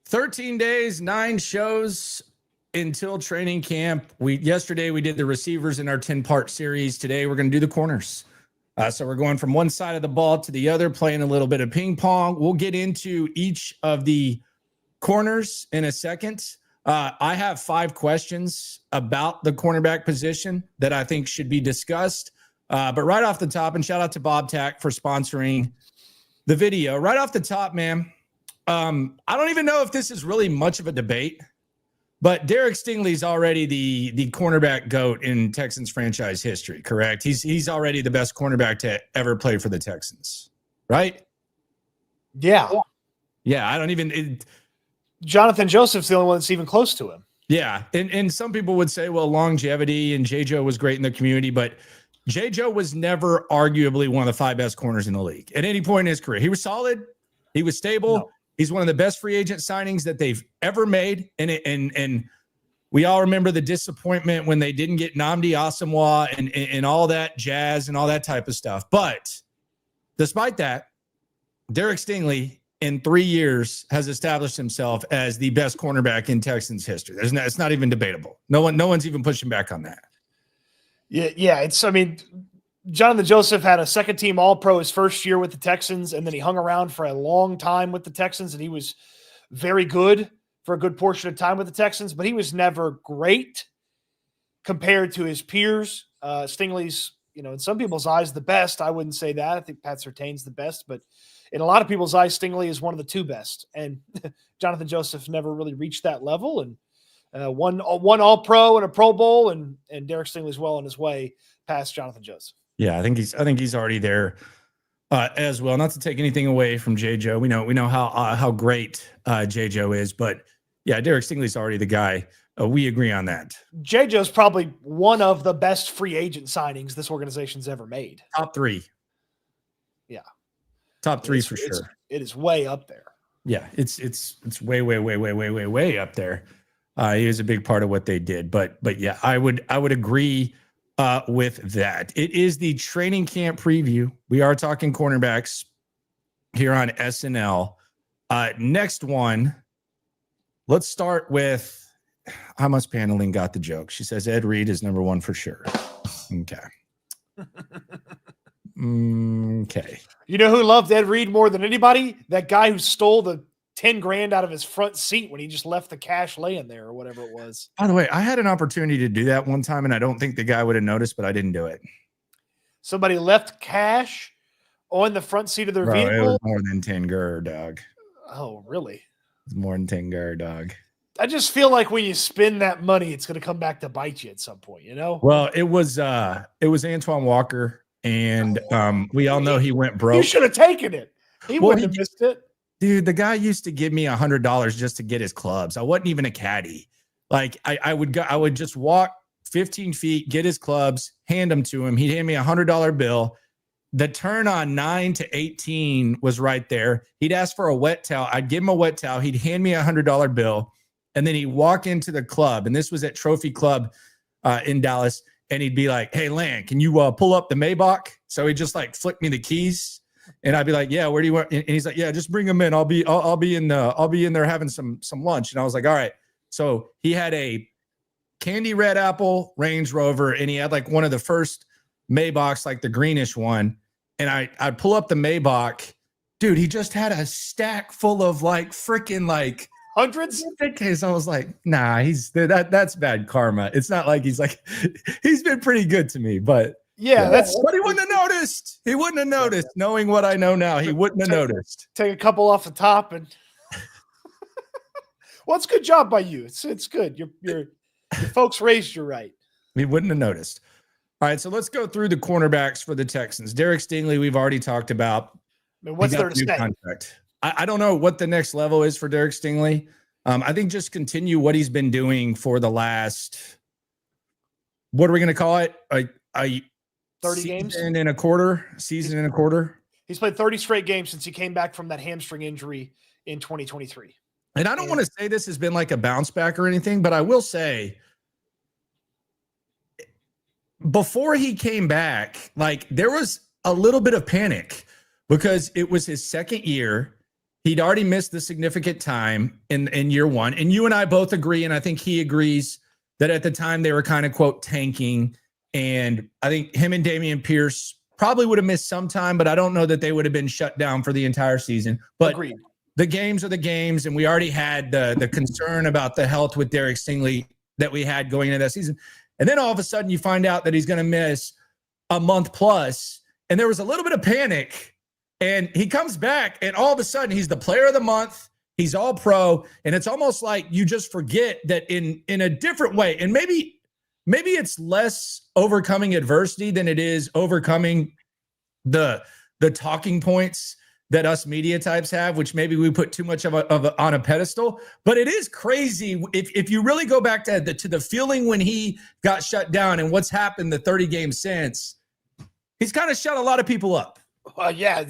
13 days, 9 shows until training camp. Yesterday we did the receivers in our 10-part series. Today we're going to do the corners. So we're going from one side of the ball to the other, playing a little bit of ping pong. We'll get into each of the corners in a second. I have 5 questions about the cornerback position that I think should be discussed. But right off the top, and shout out to Bob Tack for sponsoring the video. Right off the top, man, I don't even know if this is really much of a debate, but Derek Stingley's already the cornerback GOAT in Texans franchise history, correct? He's already the best cornerback to ever play for the Texans, right? Yeah. Yeah, I don't even Jonathan Joseph's the only one that's even close to him. Yeah, and some people would say, well, longevity, and J. Joe was great in the community, but J. Joe was never arguably one of the 5 best corners in the league at any point in his career. He was solid. He was stable. No. He's one of the best free agent signings that they've ever made. And we all remember the disappointment when they didn't get Nnamdi Asomugha and all that jazz and all that type of stuff. But despite that, Derek Stingley in 3 years has established himself as the best cornerback in Texans history. It's not even debatable. No one's even pushing back on that. Yeah. Jonathan Joseph had a second-team All-Pro his first year with the Texans, and then he hung around for a long time with the Texans, and he was very good for a good portion of time with the Texans, but he was never great compared to his peers. Stingley's, in some people's eyes, the best. I wouldn't say that. I think Pat Surtain's the best, but in a lot of people's eyes, Stingley is one of the 2 best, and Jonathan Joseph never really reached that level, and one All-Pro and a Pro Bowl, and Derek Stingley's well on his way past Jonathan Joseph. Yeah, I think he's already there as well. Not to take anything away from J. Joe, we know how great J. Joe is, but yeah, Derek Stingley's already the guy. We agree on that. J. Joe's probably one of the best free agent signings this organization's ever made. Top 3. Yeah, top 3 for sure. It is way up there. Yeah, it's way up there. He was a big part of what they did, but yeah, I would agree with that. It is the training camp preview. We are talking cornerbacks here on SNL. Next one, let's start with how much paneling got the joke. She says Ed Reed is number 1 for sure. Okay. Okay. You know who loved Ed Reed more than anybody? That guy who stole the $10,000 out of his front seat when he just left the cash laying there or whatever it was. By the way, I had an opportunity to do that one time, and I don't think the guy would have noticed, but I didn't do it. Somebody left cash on the front seat of their vehicle? It was more than 10 gur, dog. Oh, really? It's more than 10 gur, dog. I just feel like when you spend that money, it's going to come back to bite you at some point, Well, it was Antoine Walker, and we all know he went broke. You should have taken it. He wouldn't have missed it. Dude, the guy used to give me $100 just to get his clubs. I wasn't even a caddy. Like I would just walk 15 feet, get his clubs, hand them to him. He'd hand me $100 bill. The turn on 9 to 18 was right there. He'd ask for a wet towel. I'd give him a wet towel. He'd hand me $100 bill, and then he'd walk into the club. And this was at Trophy Club in Dallas. And he'd be like, "Hey, Lan, can you pull up the Maybach?" So he'd just like flick me the keys. And I'd be like, "Yeah, where do you want?" And he's like, "Yeah, just bring them in. I'll be in there having some lunch." And I was like, "All right." So he had a candy red apple Range Rover, and he had like one of the first Maybachs, like the greenish one. And I'd pull up the Maybach, dude. He just had a stack full of like freaking like hundreds. I was like, "Nah, that's bad karma." It's not like he's been pretty good to me, but. Yeah, but he wouldn't have noticed. He wouldn't have noticed. Knowing what I know now, he wouldn't have noticed. Take a couple off the top, and well, it's a good job by you. It's good. Your folks raised you right. He wouldn't have noticed. All right, so let's go through the cornerbacks for the Texans. Derek Stingley, we've already talked about. I mean, what's there to say? Contract. I don't know what the next level is for Derek Stingley. I think just continue what he's been doing for the last. What are we going to call it? 30 games season and a quarter. He's played 30 straight games since he came back from that hamstring injury in 2023. And I don't want to say this has been like a bounce back or anything, but I will say before he came back, like there was a little bit of panic because it was his second year. He'd already missed the significant time in year one. And you and I both agree, and I think he agrees, that at the time they were kind of, quote, tanking. And I think him and Dameon Pierce probably would have missed some time, but I don't know that they would have been shut down for the entire season. But Agreed. The games are the games, and we already had the concern about the health with Derek Stingley that we had going into that season. And then all of a sudden you find out that he's going to miss a month plus, and there was a little bit of panic. And he comes back, and all of a sudden he's the player of the month. He's all pro. And it's almost like you just forget that in a different way. And maybe it's less overcoming adversity than it is overcoming the talking points that us media types have, which maybe we put too much on a pedestal. But it is crazy if you really go back to the feeling when he got shut down and what's happened the 30 games since. He's kind of shut a lot of people up. Yeah.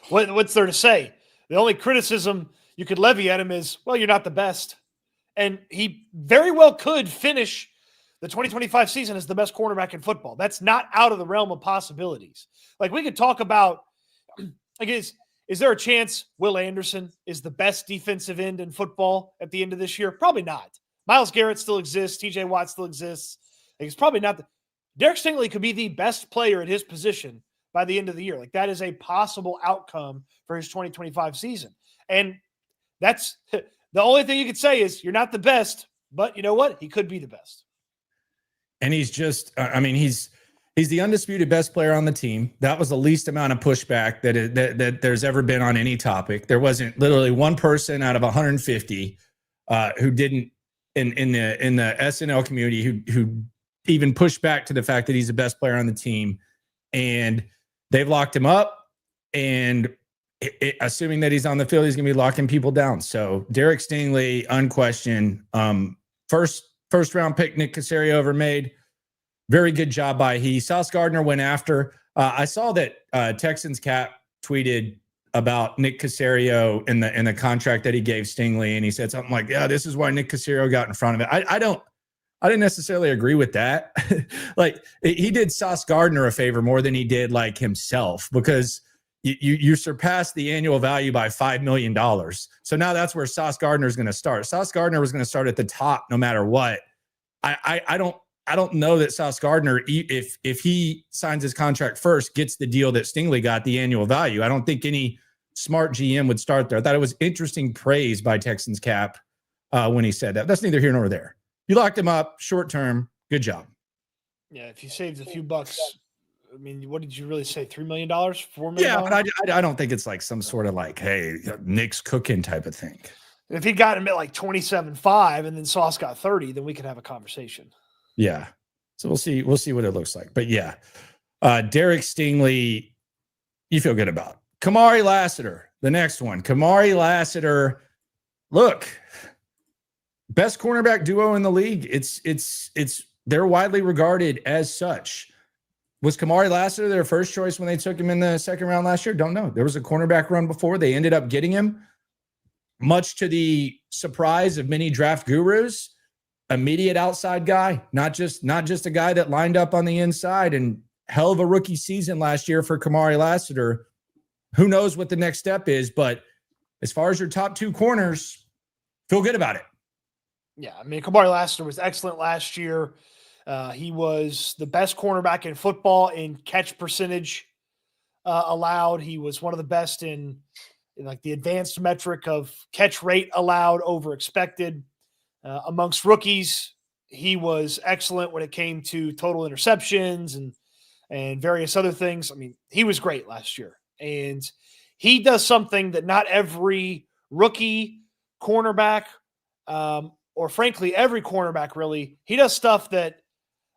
What's there to say? The only criticism you could levy at him is, well, you're not the best. And he very well could finish the 2025 season as the best cornerback in football. That's not out of the realm of possibilities. Like, we could talk about, like, is there a chance Will Anderson is the best defensive end in football at the end of this year? Probably not. Myles Garrett still exists. TJ Watt still exists. Like, it's probably not. Derek Stingley could be the best player at his position by the end of the year. Like, that is a possible outcome for his 2025 season. And that's the only thing you could say is you're not the best, but you know what? He could be the best. And he's just, he's the undisputed best player on the team. That was the least amount of pushback that there's ever been on any topic. There wasn't literally one person out of 150 who didn't in the SNL community who even pushed back to the fact that he's the best player on the team. And they've locked him up, and assuming that he's on the field, he's going to be locking people down. So Derek Stingley, unquestioned, first round pick Nick Caserio ever made. Very good job by he. Sauce Gardner went after. I saw that Texans Cap tweeted about Nick Caserio in the contract that he gave Stingley, and he said something like, "Yeah, this is why Nick Caserio got in front of it." I didn't necessarily agree with that. Like, he did Sauce Gardner a favor more than he did like himself, because you surpassed the annual value by $5 million. So now that's where Sauce Gardner is going to start. Sauce Gardner was going to start at the top no matter what. I don't know that Sauce Gardner, if he signs his contract first, gets the deal that Stingley got, the annual value. I don't think any smart GM would start there. I thought it was interesting praise by Texans Cap when he said that. That's neither here nor there. You locked him up short term. Good job. Yeah, if you saved a few bucks, I mean, what did you really say? $3 million? $4 million? Yeah, but I don't think it's like some sort of like, hey, Nick's cooking type of thing. If he got him at like 27.5 and then Sauce got 30, then we could have a conversation. Yeah. So we'll see what it looks like. But yeah, Derek Stingley, you feel good about. Kamari Lassiter, the next one. Kamari Lassiter, look, best cornerback duo in the league. They're widely regarded as such. Was Kamari Lassiter their first choice when they took him in the second round last year? Don't know. There was a cornerback run before. They ended up getting him, much to the surprise of many draft gurus. Immediate outside guy, not just a guy that lined up on the inside. And hell of a rookie season last year for Kamari Lassiter. Who knows what the next step is, but as far as your top two corners, feel good about it. Yeah, I mean, Kamari Lassiter was excellent last year. He was the best cornerback in football in catch percentage allowed. He was one of the best in like the advanced metric of catch rate allowed over expected. Amongst rookies, he was excellent when it came to total interceptions and various other things. I mean, he was great last year. And he does something that not every rookie cornerback, or frankly, every cornerback really, he does stuff that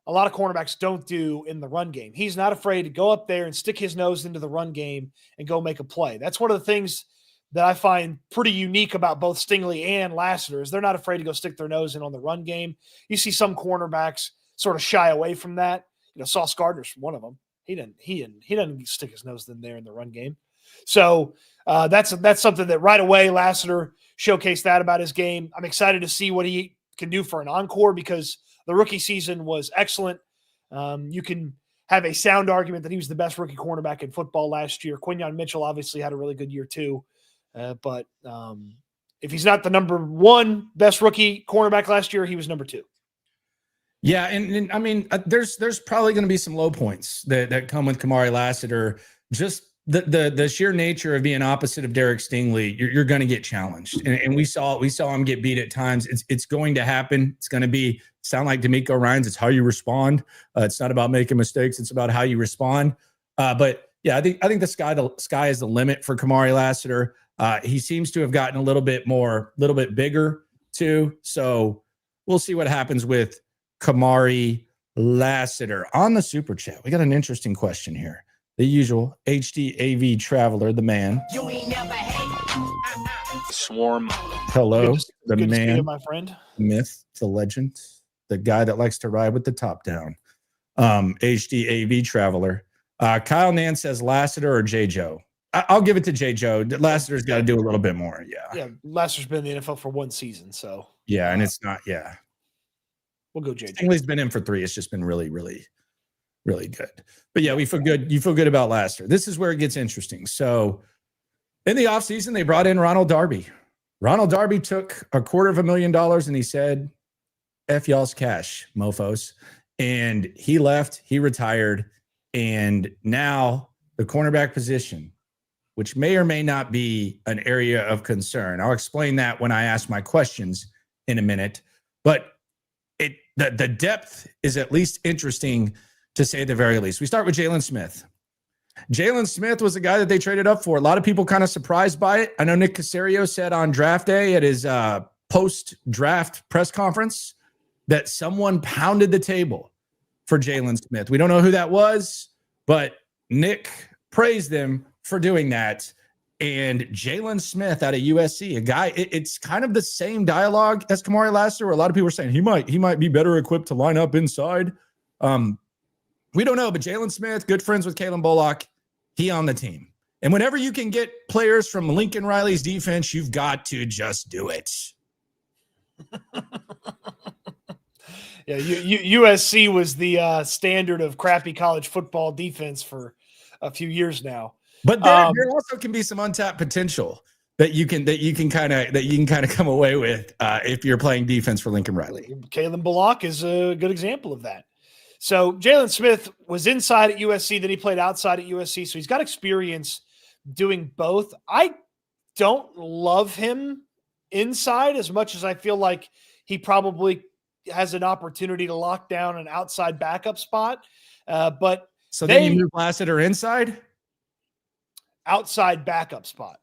a lot of cornerbacks don't do in the run game. He's not afraid to go up there and stick his nose into the run game and go make a play. That's one of the things that I find pretty unique about both Stingley and Lassiter is they're not afraid to go stick their nose in on the run game. You see some cornerbacks sort of shy away from that. You know, Sauce Gardner's one of them. He doesn't stick his nose in there in the run game. So that's something that right away Lassiter showcased that about his game. I'm excited to see what he can do for an encore because the rookie season was excellent. You can have a sound argument that he was the best rookie cornerback in football last year. Quinyon Mitchell obviously had a really good year too. But if he's not the number one best rookie cornerback last year, he was number 2. Yeah, and I mean, there's probably going to be some low points that come with Kamari Lassiter. Just the sheer nature of being opposite of Derek Stingley, you're going to get challenged, and we saw him get beat at times. It's going to happen. It's going to sound like D'Amico Ryans. It's how you respond. It's not about making mistakes. It's about how you respond. But yeah, I think the sky is the limit for Kamari Lassiter. He seems to have gotten a little bit bigger too. So we'll see what happens with Kamari Lassiter. On the super chat, we got an interesting question here. The usual HDAV Traveler, the man. You ain't never Swarm. Hello, the man, you, my friend. Myth, the legend, the guy that likes to ride with the top down. HDAV Traveler. Kyle Nance says Lassiter or J. Joe. I'll give it to J. Joe. Lassiter's got to do a little bit more. Yeah. Lassiter's been in the NFL for 1 season, so yeah, and it's not. Yeah, we'll go J. Joe. Stingley's been in for 3. It's just been really, really, really good. But yeah, we feel good. You feel good about Lassiter. This is where it gets interesting. So in the offseason, they brought in Ronald Darby. Ronald Darby took $250,000 and he said, F y'all's cash, mofos. And he left, he retired. And now the cornerback position, which may or may not be an area of concern. I'll explain that when I ask my questions in a minute. But the depth is at least interesting, to say the very least. We start with Jalen Smith. Jalen Smith was the guy that they traded up for. A lot of people kind of surprised by it. I know Nick Caserio said on draft day at his post-draft press conference that someone pounded the table for Jalen Smith. We don't know who that was, but Nick praised them for doing that. And Jalen Smith out of USC, a guy, it's kind of the same dialogue as Kamari Lassiter, where a lot of people are saying he might be better equipped to line up inside. We don't know, but Jalen Smith, good friends with Kalen Bullock, he on the team. And whenever you can get players from Lincoln Riley's defense, you've got to just do it. Yeah, USC was the standard of crappy college football defense for a few years now. But there also can be some untapped potential that you can kind of come away with if you're playing defense for Lincoln Riley. Kalen Bullock is a good example of that. So Jalen Smith was inside at USC, then he played outside at USC. So he's got experience doing both. I don't love him inside as much as I feel like he probably has an opportunity to lock down an outside backup spot. But so then you move Lassiter inside? Outside backup spot.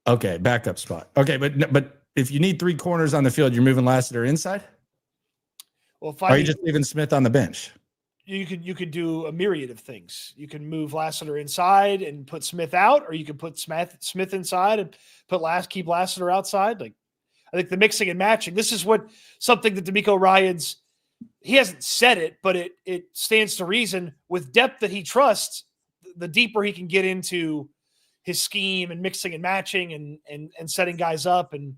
Okay, backup spot. Okay, but if you need 3 corners on the field, you're moving Lassiter inside? Well, are you just leaving Smith on the bench? You could do a myriad of things. You can move Lassiter inside and put Smith out, or you can put Smith inside and keep Lassiter outside. Like, I think the mixing and matching. This is something that D'Amico Ryans, he hasn't said it, but it stands to reason with depth that he trusts. The deeper he can get into his scheme and mixing and matching and setting guys up and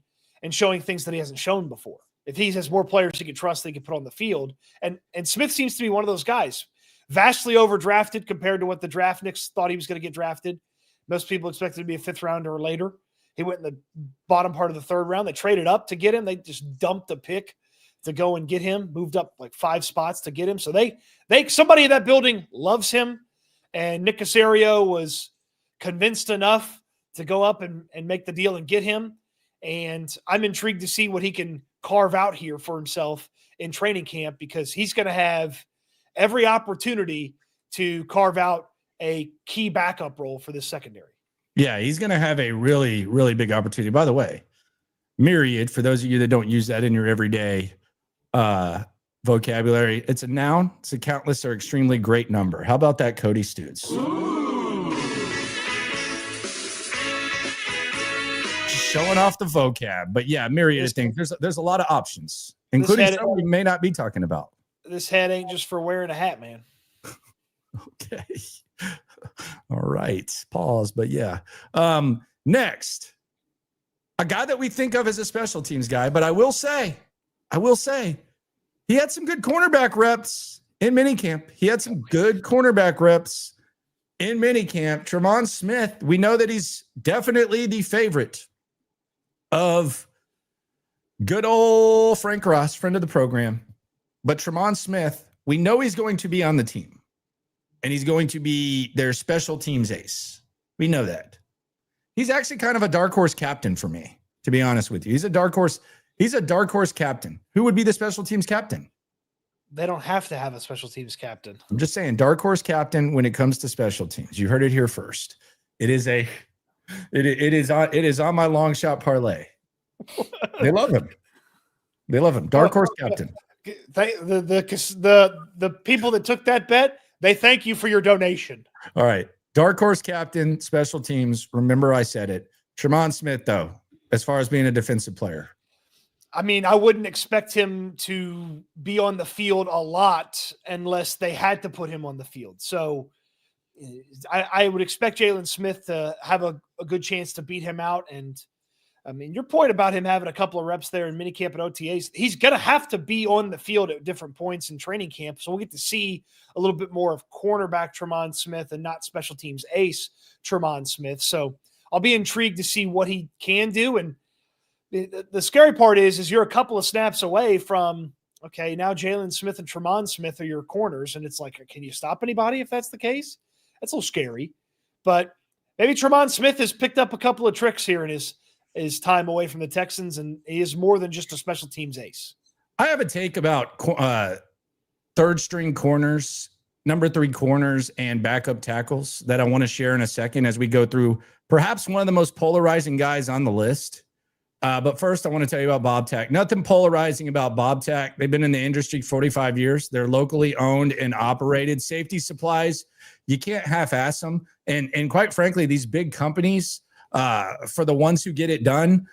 showing things that he hasn't shown before. If he has more players he can trust, they can put on the field. And Smith seems to be one of those guys, vastly overdrafted compared to what the draft Knicks thought he was going to get drafted. Most people expected him to be a 5th rounder or later. He went in the bottom part of the 3rd round. They traded up to get him. They just dumped a pick to go and get him, moved up like 5 spots to get him. So somebody in that building loves him. And Nick Caserio was convinced enough to go up and make the deal and get him. And I'm intrigued to see what he can carve out here for himself in training camp, because he's going to have every opportunity to carve out a key backup role for this secondary. Yeah, he's going to have a really, really big opportunity. By the way, myriad, for those of you that don't use that in your everyday vocabulary, it's a noun. It's a countless or extremely great number. How about that, Cody Stutes? Showing off the vocab. But yeah, myriad of things. There's a lot of options, including some we may not be talking about. This hat ain't just for wearing a hat, man. Okay. All right. Pause. But yeah. Next, a guy that we think of as a special teams guy, but I will say, he had some good cornerback reps in minicamp. He had some good cornerback reps in minicamp, Tremont Smith, we know that he's definitely the favorite of good old Frank Ross, friend of the program. But Tremont Smith, we know he's going to be on the team, and he's going to be their special teams ace. We know that. He's actually kind of a dark horse captain for me, to be honest with you. He's a dark horse captain. Who would be the special teams captain? They don't have to have a special teams captain. I'm just saying, dark horse captain when it comes to special teams. You heard it here first. It is on my long shot parlay. They love him. They love him. Dark horse captain. The people that took that bet, they thank you for your donation. All right. Dark horse captain, special teams. Remember I said it. Tremont Smith, though, as far as being a defensive player. I mean, I wouldn't expect him to be on the field a lot unless they had to put him on the field. So I would expect Jalen Smith to have a good chance to beat him out. And I mean, your point about him having a couple of reps there in minicamp and OTAs, he's going to have to be on the field at different points in training camp. So we'll get to see a little bit more of cornerback Tremont Smith and not special teams ace Tremont Smith. So I'll be intrigued to see what he can do. And the scary part is you're a couple of snaps away from, okay, now Jalen Smith and Tremont Smith are your corners. And it's like, can you stop anybody if that's the case? That's a little scary. But maybe Tremont Smith has picked up a couple of tricks here in his time away from the Texans, and he is more than just a special teams ace. I have a take about third string corners, number 3 corners, and backup tackles that I want to share in a second as we go through perhaps one of the most polarizing guys on the list. But first, I want to tell you about Bob Tack. Nothing polarizing about Bob Tack. They've been in the industry 45 years. They're locally owned and operated. Safety supplies, you can't half-ass them. And quite frankly, these big companies, for the ones who get it done,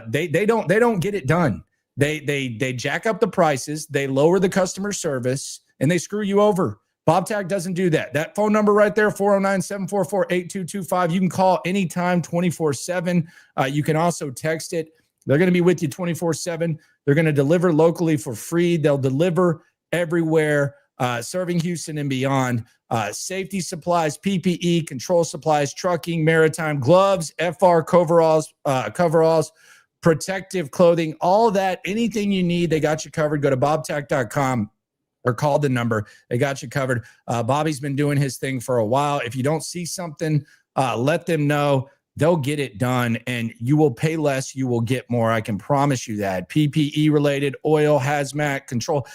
they don't get it done. They jack up the prices, they lower the customer service, and they screw you over. Bob Tack doesn't do that. That phone number right there, 409-744-8225. You can call anytime, 24/7. You can also text it. They're going to be with you 24/7. They're going to deliver locally for free. They'll deliver everywhere, serving Houston and beyond. Safety supplies, PPE, control supplies, trucking, maritime, gloves, FR coveralls, protective clothing, all that, anything you need, they got you covered. Go to bobtack.com or call the number. They got you covered. Bobby's been doing his thing for a while. If you don't see something, let them know. They'll get it done, and you will pay less. You will get more. I can promise you that. PPE related, oil, hazmat, control.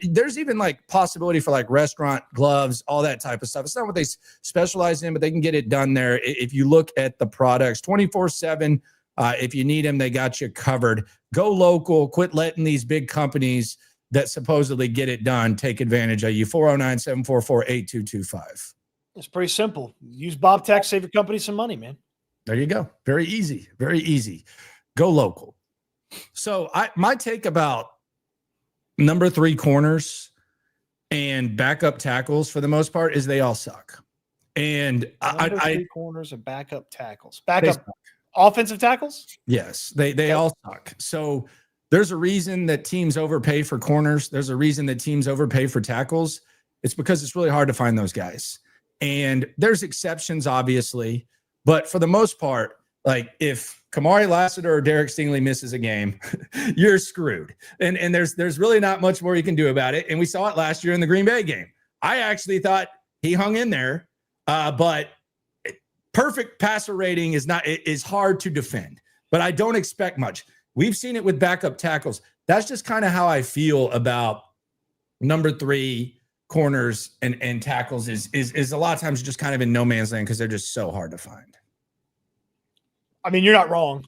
There's even like possibility for like restaurant gloves, all that type of stuff. It's not what they specialize in, but they can get it done there. If you look at the products 24/7, if you need them, they got you covered. Go local. Quit letting these big companies that supposedly get it done take advantage of you. 409-744-8225. It's pretty simple. Use Bob Tack, save your company some money, man. There you go. Very easy. Very easy. Go local. So my take about number 3 corners and backup tackles for the most part is they all suck. And number 3 corners and backup tackles. Backup offensive tackles? Yes, they all suck. So there's a reason that teams overpay for corners. There's a reason that teams overpay for tackles. It's because it's really hard to find those guys. And there's exceptions, obviously. But for the most part, like if Kamari Lassiter or Derek Stingley misses a game, you're screwed. And there's really not much more you can do about it. And we saw it last year in the Green Bay game. I actually thought he hung in there, but perfect passer rating is hard to defend. But I don't expect much. We've seen it with backup tackles. That's just kind of how I feel about number 3 corners and tackles is a lot of times just kind of in no man's land because they're just so hard to find. I mean, you're not wrong.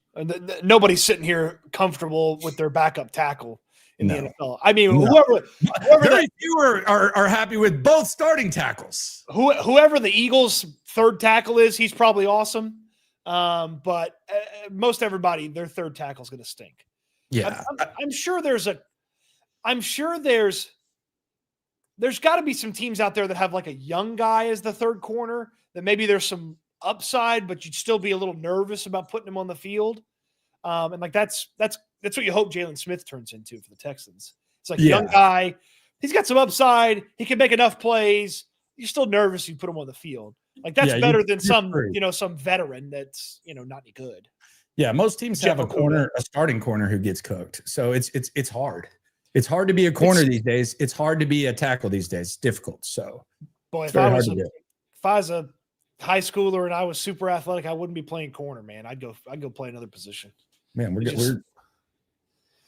Nobody's sitting here comfortable with their backup tackle in the NFL. I mean, whoever very few are happy with both starting tackles. Whoever the Eagles' third tackle is, he's probably awesome. But most everybody, their third tackle is going to stink. Yeah, I'm sure there's got to be some teams out there that have like a young guy as the third corner that maybe there's some upside, but you'd still be a little nervous about putting him on the field. And like that's what you hope Jalen Smith turns into for the Texans. It's like a young guy. He's got some upside. He can make enough plays. You're still nervous you put him on the field. Like that's Yeah, better than you're some, free. some veteran that's, not any good. Yeah, most teams have a starting corner who gets cooked. So it's hard. It's hard to be a corner these days. It's hard to be a tackle these days. It's difficult. So boy, it's if I very hard to do. if I was a high schooler and I was super athletic, I wouldn't be playing corner, man. I'd go play another position. Man, we're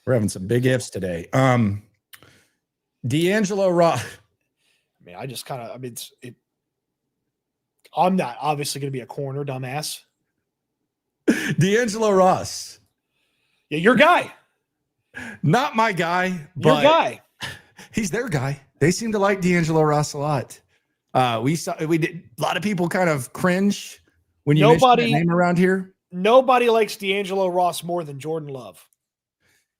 having some big ifs today. D'Angelo Ross. I mean, I'm not obviously going to be a corner, dumbass. D'Angelo Ross. Yeah, your guy. Not my guy, but your guy. He's their guy. They seem to like D'Angelo Ross a lot. We did a lot of people kind of cringe when you mentioned that name around here. Nobody likes D'Angelo Ross more than Jordan Love.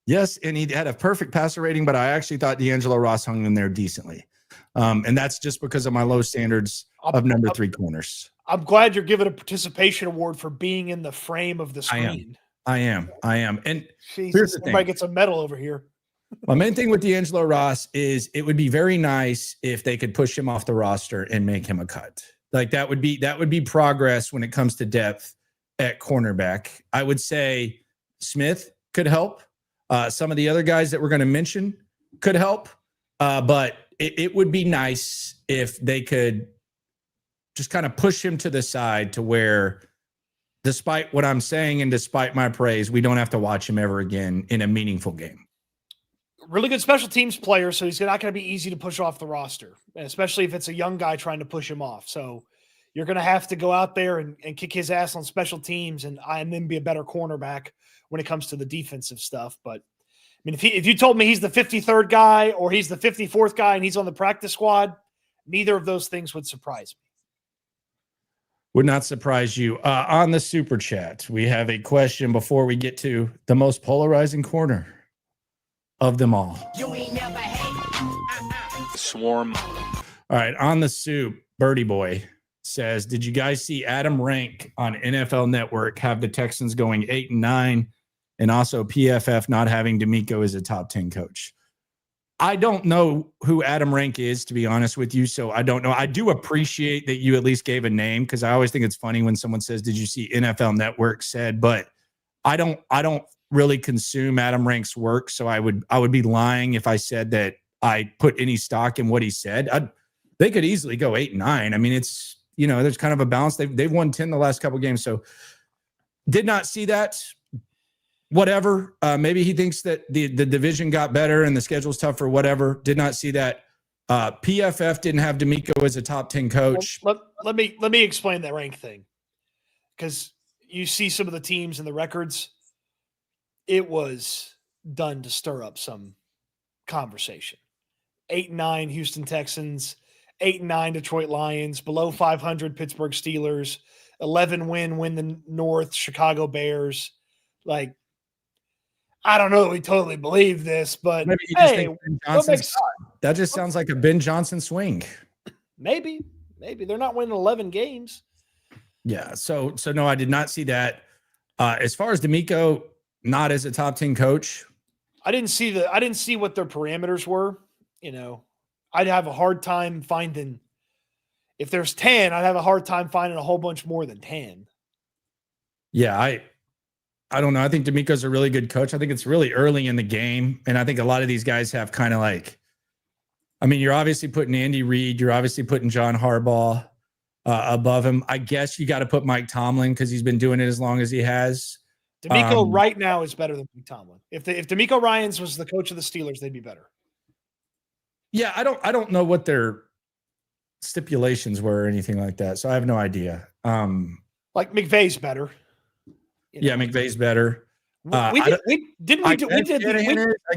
Yes, and he had a perfect passer rating, but I actually thought D'Angelo Ross hung in there decently. And that's just because of my low standards of number 3 corners. I'm glad you're given a participation award for being in the frame of the screen. I am. And Jesus, here's the thing. Everybody gets a medal over here. My main thing with D'Angelo Ross is it would be very nice if they could push him off the roster and make him a cut. Like that would be progress when it comes to depth at cornerback. I would say Smith could help. Some of the other guys that we're going to mention could help. But it would be nice if they could just kind of push him to the side to where, despite what I'm saying and despite my praise, we don't have to watch him ever again in a meaningful game. Really good special teams player, so he's not going to be easy to push off the roster, especially if it's a young guy trying to push him off. So you're going to have to go out there and kick his ass on special teams and then be a better cornerback when it comes to the defensive stuff. But I mean, if you told me he's the 53rd guy or he's the 54th guy and he's on the practice squad, neither of those things would surprise me. Would not surprise you. On the super chat, we have a question before we get to the most polarizing corner of them all. You ain't never Swarm. All right, on the soup, Birdie Boy says, did you guys see Adam Rank on NFL Network have the Texans going 8-9 and also PFF not having D'Amico as a top 10 coach? I don't know who Adam Rank is, to be honest with you, so I don't know. I do appreciate that you at least gave a name because I always think it's funny when someone says, did you see NFL Network said, but I don't really consume Adam Rank's work, so I would be lying if I said that I put any stock in what he said. They could easily go 8-9. I mean, it's, there's kind of a balance. They've won 10 the last couple of games, so did not see that. Whatever. Maybe he thinks that the division got better and the schedule's tougher, whatever. Did not see that. PFF didn't have D'Amico as a top 10 coach. Well, let me explain that rank thing, because you see some of the teams and the records. It was done to stir up some conversation. 8-9 Houston Texans, 8-9 Detroit Lions, below 500 Pittsburgh Steelers, 11 win the North Chicago Bears. Like, I don't know that we totally believe this, but maybe you just think Ben Johnson's that just sounds like a Ben Johnson swing. Maybe they're not winning 11 games. Yeah. So no, I did not see that. As far as D'Amico, not as a top 10 coach. I didn't see what their parameters were. I'd have a hard time finding, if there's 10, I'd have a hard time finding a whole bunch more than 10. Yeah. I don't know. I think D'Amico's a really good coach. I think it's really early in the game. And I think a lot of these guys have kind of like, I mean, you're obviously putting Andy Reid. You're obviously putting John Harbaugh above him. I guess you got to put Mike Tomlin because he's been doing it as long as he has. D'Amico right now is better than Mike Tomlin. If D'Amico Ryans was the coach of the Steelers, they'd be better. Yeah, I don't know what their stipulations were or anything like that. So I have no idea. Like McVay's better. Yeah, McVay's better. I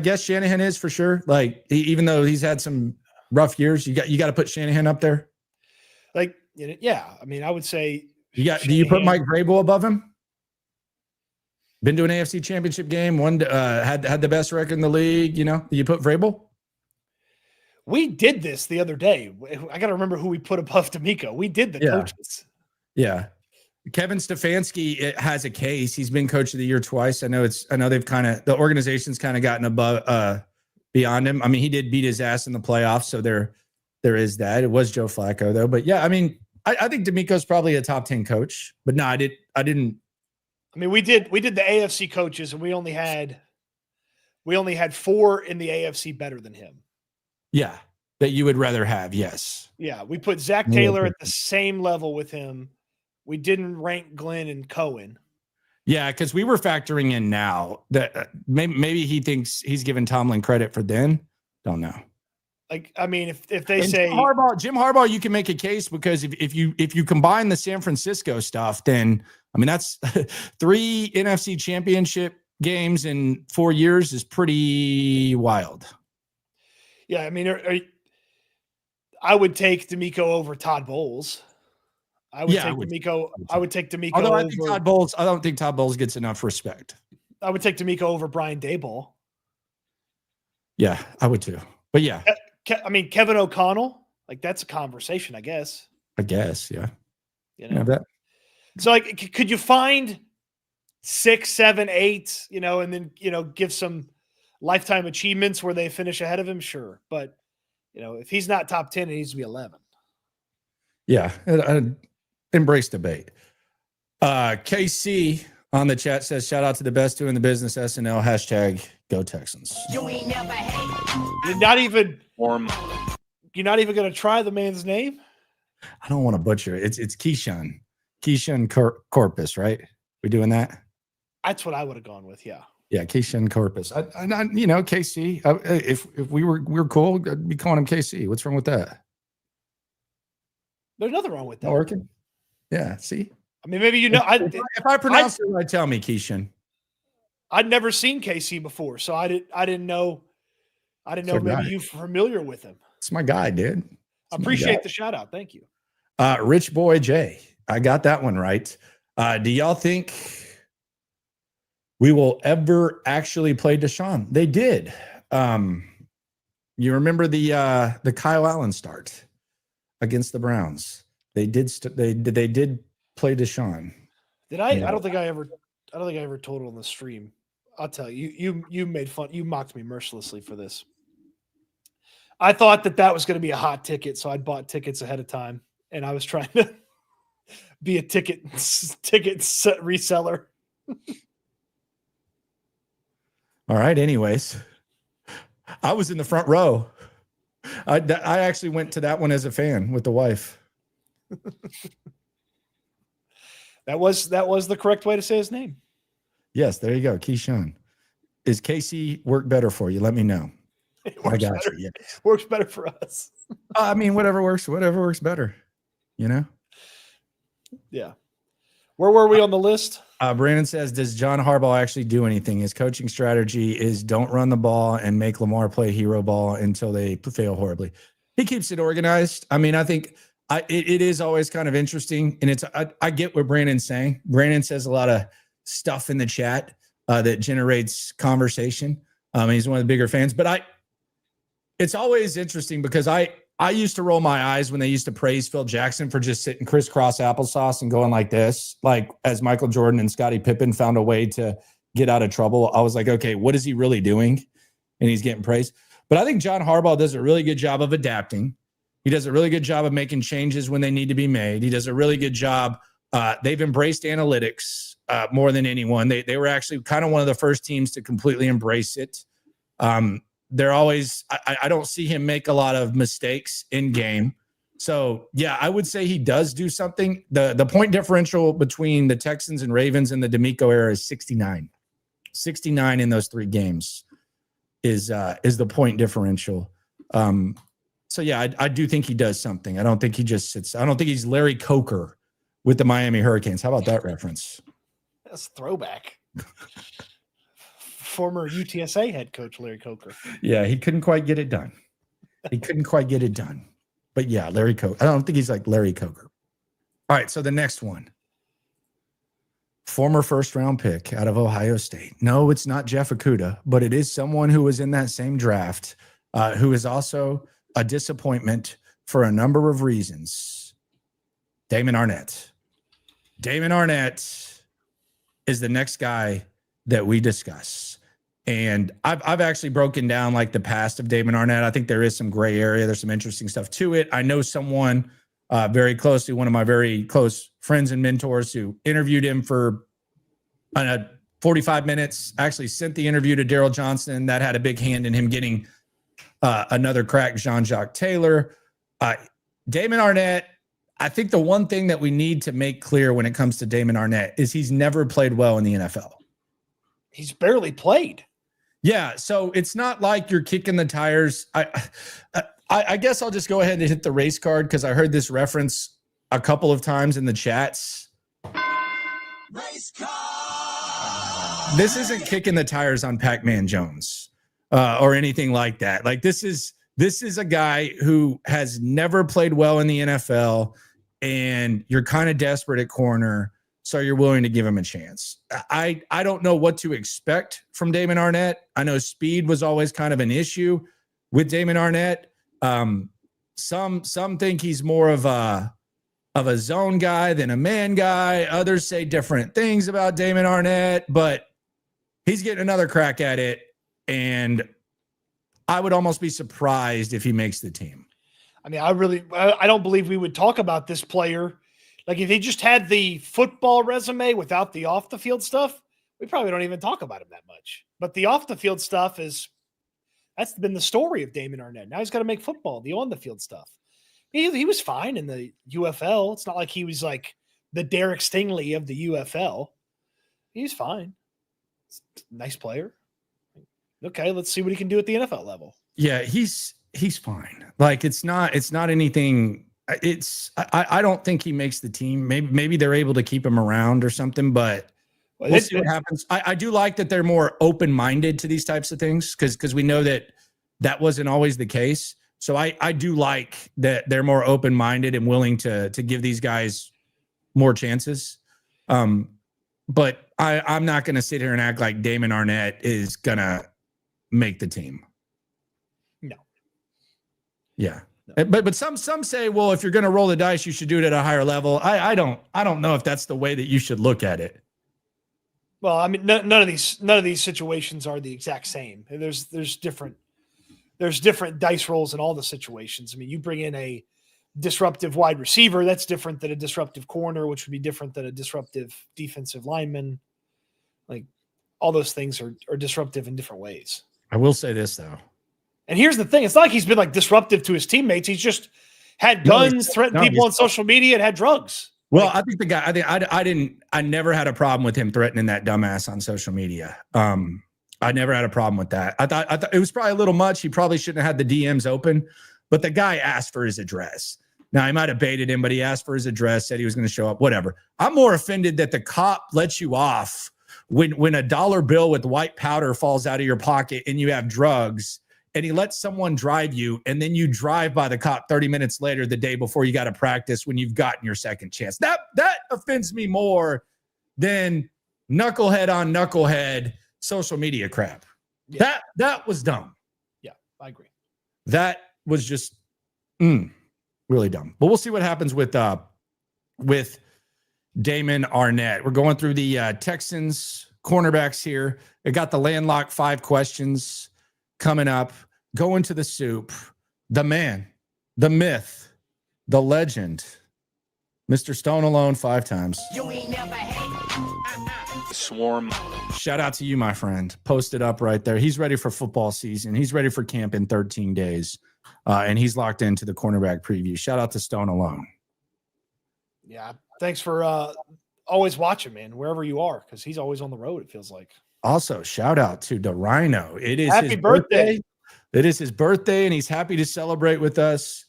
guess Shanahan is for sure. Like even though he's had some rough years, you got to put Shanahan up there. Like, yeah. I mean, I would say do you put Mike Vrabel above him? Been to an AFC Championship game. One had the best record in the league. Do you put Vrabel? We did this the other day. I got to remember who we put above D'Amico. We did the coaches. Yeah. Kevin Stefanski has a case. He's been coach of the year twice. I know they've the organization's kind of gotten above beyond him. I mean, he did beat his ass in the playoffs, so there is that. It was Joe Flacco though, but yeah, I mean, I think D'Amico's probably a top 10 coach, but no, I didn't. I mean, we did the AFC coaches, and we only had 4 in the AFC better than him. Yeah, that you would rather have. Yes. Yeah, we put Zach Taylor at the same level with him. We didn't rank Glenn and Cohen. Yeah, because we were factoring in now that maybe he thinks he's giving Tomlin credit for then. Don't know. Like, I mean, if they say Jim Harbaugh, you can make a case because if you combine the San Francisco stuff, then I mean that's 3 NFC championship games in 4 years is pretty wild. Yeah, I mean, I would take D'Amico over Todd Bowles. I would take D'Amico. Although over, I don't think Todd Bowles gets enough respect. I would take D'Amico over Brian Daboll. Yeah, I would too. But yeah. I mean, Kevin O'Connell, like that's a conversation, I guess. Yeah. You know, so like, could you find 6, 7, 8, and then, give some lifetime achievements where they finish ahead of him? Sure. But, if he's not top 10, it needs to be 11. Yeah. I embrace debate. KC on the chat says, shout out to the best two in the business, SNL, hashtag go Texans. You ain't never hate. You're not even going to try the man's name? I don't want to butcher it. It's Keyshawn Corpus, right? We doing that? That's what I would have gone with. Yeah. Yeah. Keyshawn Corpus. I KC, if we were cool, I'd be calling him KC. What's wrong with that? There's nothing wrong with that. Not working. Yeah. See, I mean, maybe if I pronounce it right, tell me Keyshawn. I'd never seen KC before, so I didn't know. Maybe you're familiar with him. It's my guy, dude. I appreciate the shout out. Thank you. Rich Boy Jay. I got that one right. Do y'all think we will ever actually play Deshaun? They did. You remember the Kyle Allen start against the Browns? They did. They did play Deshaun. Did I? Yeah. I don't think I ever told it on the stream. I'll tell you. You made fun. You mocked me mercilessly for this. I thought that was going to be a hot ticket, so I bought tickets ahead of time, and I was trying to be a ticket reseller. All right. Anyways, I was in the front row. I actually went to that one as a fan with the wife. That was the correct way to say his name. Yes, there you go. Keyshawn. Is KC work better for you? Let me know. I got you. Yeah. Works better for us. I mean, whatever works better. Yeah. Where were we on the list? Brandon says, does John Harbaugh actually do anything? His coaching strategy is don't run the ball and make Lamar play hero ball until they fail horribly. He keeps it organized. I mean, I think it is always kind of interesting. And I get what Brandon's saying. Brandon says a lot of stuff in the chat that generates conversation. He's one of the bigger fans, but it's always interesting because I used to roll my eyes when they used to praise Phil Jackson for just sitting crisscross applesauce and going like this, like as Michael Jordan and Scottie Pippen found a way to get out of trouble. I was like, okay, what is he really doing? And he's getting praised. But I think John Harbaugh does a really good job of adapting. He does a really good job of making changes when they need to be made. He does a really good job. They've embraced analytics more than anyone. They were actually kind of one of the first teams to completely embrace it. They're always, I don't see him make a lot of mistakes in game. So yeah, I would say he does do something. The point differential between the Texans and Ravens in the D'Amico era is 69. 69 in those 3 games is the point differential. So yeah, I do think he does something. I don't think he just sits. I don't think he's Larry Coker with the Miami Hurricanes. How about that reference? That's a throwback. Former UTSA head coach Larry Coker. Yeah, he couldn't quite get it done. But yeah, Larry Coker. I don't think he's like Larry Coker. All right, so the next one. Former first-round pick out of Ohio State. No, it's not Jeff Okudah, but it is someone who was in that same draft, who is also a disappointment for a number of reasons. Damon Arnett. Damon Arnett is the next guy that we discuss. And I've actually broken down like the past of Damon Arnett. I think there is some gray area. There's some interesting stuff to it. I know someone very closely, one of my very close friends and mentors who interviewed him for 45 minutes, actually sent the interview to Daryl Johnson. That had a big hand in him getting another crack, Jean-Jacques Taylor. Damon Arnette, I think the one thing that we need to make clear when it comes to Damon Arnette is he's never played well in the NFL. He's barely played. Yeah, so it's not like you're kicking the tires. I guess I'll just go ahead and hit the race card because I heard this reference a couple of times in the chats. Race card. This isn't kicking the tires on Pac-Man Jones or anything like that. Like this is a guy who has never played well in the NFL, and you're kind of desperate at corner, so you're willing to give him a chance. I don't know what to expect from Damon Arnette. I know speed was always kind of an issue with Damon Arnette. Some think he's more of a zone guy than a man guy. Others say different things about Damon Arnette, but he's getting another crack at it, and I would almost be surprised if he makes the team. I mean, I don't believe we would talk about this player. Like if he just had the football resume without the off the field stuff, we probably don't even talk about him that much. But the off the field stuff that's been the story of Damon Arnette. Now he's got to make football, the on the field stuff. He was fine in the UFL. It's not like he was like the Derek Stingley of the UFL. He's fine. Nice player. Okay, let's see what he can do at the NFL level. Yeah, he's fine. Like it's not anything. I don't think he makes the team. Maybe they're able to keep him around or something, but we'll see what happens. I do like that they're more open-minded to these types of things because we know that wasn't always the case. So I do like that they're more open-minded and willing to give these guys more chances. But I'm not going to sit here and act like Damon Arnette is going to make the team. No. Yeah. No. But some say, well, if you're going to roll the dice, you should do it at a higher level. I don't know if that's the way that you should look at it. Well, I mean, none of these situations are the exact same. There's different dice rolls in all the situations. I mean, you bring in a disruptive wide receiver, that's different than a disruptive corner, which would be different than a disruptive defensive lineman. Like all those things are disruptive in different ways. I will say this though. And here's the thing. It's not like he's been like disruptive to his teammates. He's just had guns, threatened people on social media, and had drugs. Well, I think the guy, I never had a problem with him threatening that dumbass on social media. I never had a problem with that. I thought it was probably a little much. He probably shouldn't have had the DMs open, but the guy asked for his address. Now he might have baited him, but he asked for his address, said he was going to show up, whatever. I'm more offended that the cop lets you off when a dollar bill with white powder falls out of your pocket and you have drugs, and he lets someone drive you, and then you drive by the cop 30 minutes later the day before you got to practice when you've gotten your second chance. That offends me more than knucklehead on knucklehead social media crap. Yeah. That was dumb. Yeah, I agree. That was just really dumb. But we'll see what happens with Damon Arnette. We're going through the Texans cornerbacks here. I got the landlocked 5 questions coming up. Going to the soup. The man, the myth, the legend, Mr. Stone Alone 5 times. You ain't never hate. Swarm. Shout out to you, my friend. Post it up right there. He's ready for football season. He's ready for camp in 13 days. And he's locked into the cornerback preview. Shout out to Stone Alone. Yeah. Thanks for always watching, man, wherever you are, because he's always on the road, it feels like. Also, shout out to the Rhino. It is happy his birthday. It is his birthday, and he's happy to celebrate with us.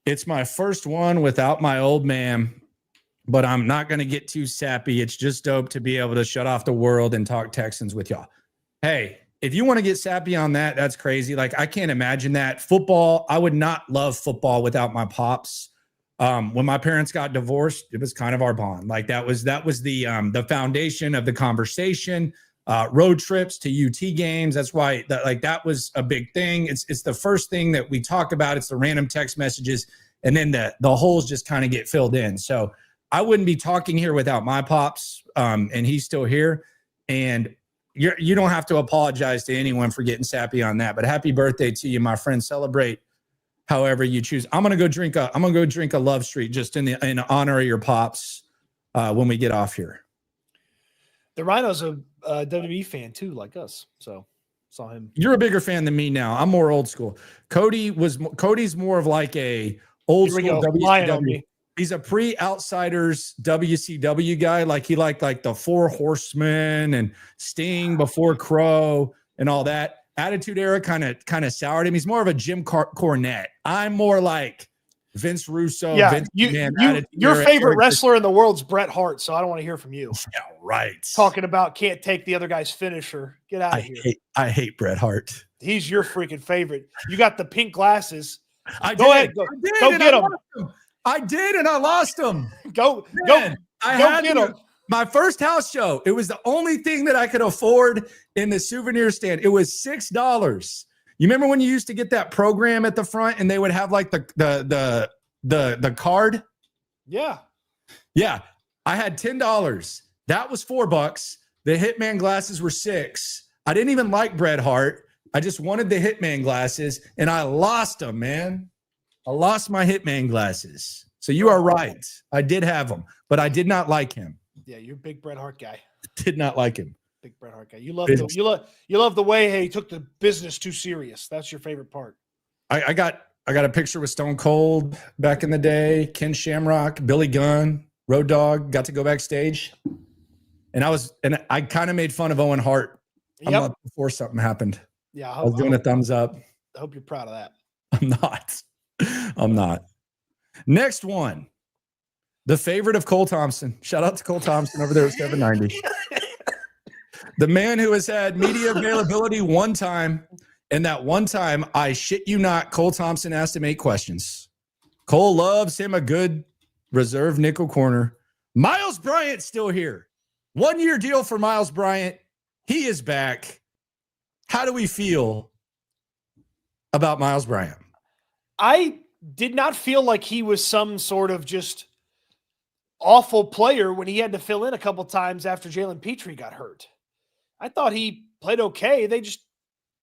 It's my first one without my old man, but I'm not going to get too sappy. It's just dope to be able to shut off the world and talk Texans with y'all. Hey, if you want to get sappy on that, that's crazy. Like, I can't imagine that. Football, I would not love football without my pops. When my parents got divorced, it was kind of our bond. Like that was the foundation of the conversation. Road trips to UT games. That's why that was a big thing. It's the first thing that we talk about. It's the random text messages, and then the holes just kind of get filled in. So I wouldn't be talking here without my pops, and he's still here. And you don't have to apologize to anyone for getting sappy on that. But happy birthday to you, my friend. Celebrate however you choose. I'm gonna go drink a Love Street just in honor of your pops when we get off here. The Rhino's a WWE fan too, like us. So saw him. You're a bigger fan than me now. I'm more old school. Cody's more of like a old school WCW. He's a pre-Outsiders WCW guy. Like he liked like the Four Horsemen and Sting before Crow and all that. Attitude Era kind of soured him. He's more of a Jim Cornette. I'm more like Vince Russo. Yeah, Vince your favorite wrestler in the world's Bret Hart, so I don't want to hear from you. Yeah, right. Talking about can't take the other guy's finisher. Get out of here. I hate Bret Hart. He's your freaking favorite. You got the pink glasses. Go ahead. Go get them. I did, and I lost them. Go get them. My first house show, it was the only thing that I could afford in the souvenir stand. It was $6. You remember when you used to get that program at the front and they would have like the card? Yeah. Yeah. I had $10. That was $4. The Hitman glasses were $6. I didn't even like Bret Hart. I just wanted the Hitman glasses and I lost them, man. I lost my Hitman glasses. So you are right. I did have them, but I did not like him. Yeah, you're a big Bret Hart guy. Did not like him. Big Bret Hart guy. You love the way he took the business too serious. That's your favorite part. I got a picture with Stone Cold back in the day, Ken Shamrock, Billy Gunn, Road Dogg, got to go backstage. And I kind of made fun of Owen Hart before something happened. Yeah, I was doing a thumbs up. I hope you're proud of that. I'm not. Next one. The favorite of Cole Thompson. Shout out to Cole Thompson over there at 790. The man who has had media availability one time, and that one time, I shit you not, Cole Thompson asked him 8 questions. Cole loves him a good reserve nickel corner. Miles Bryant's still here. 1-year deal for Miles Bryant. He is back. How do we feel about Miles Bryant? I did not feel like he was some sort of just awful player when he had to fill in a couple times after Jalen Petrie got hurt. I thought he played okay. They just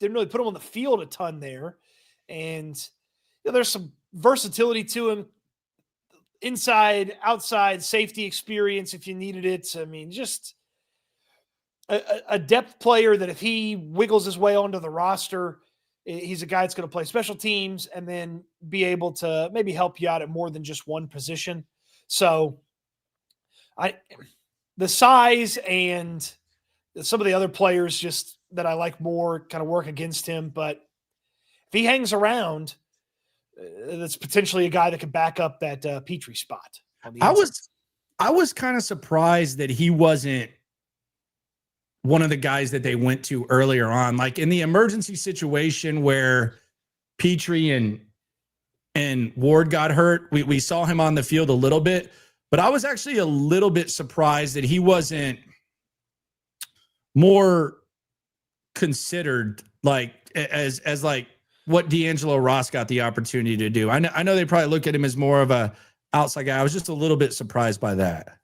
didn't really put him on the field a ton there. And there's some versatility to him. Inside, outside, safety experience if you needed it. I mean, just a depth player that if he wiggles his way onto the roster, he's a guy that's going to play special teams and then be able to maybe help you out at more than just one position. So the size and some of the other players just that I like more kind of work against him. But if he hangs around, that's potentially a guy that could back up that Petrie spot. I was kind of surprised that he wasn't one of the guys that they went to earlier on, like in the emergency situation where Petrie and Ward got hurt. We saw him on the field a little bit, but I was actually a little bit surprised that he wasn't more considered like as like what D'Angelo Ross got the opportunity to do. I know they probably look at him as more of a outside guy. I was just a little bit surprised by that.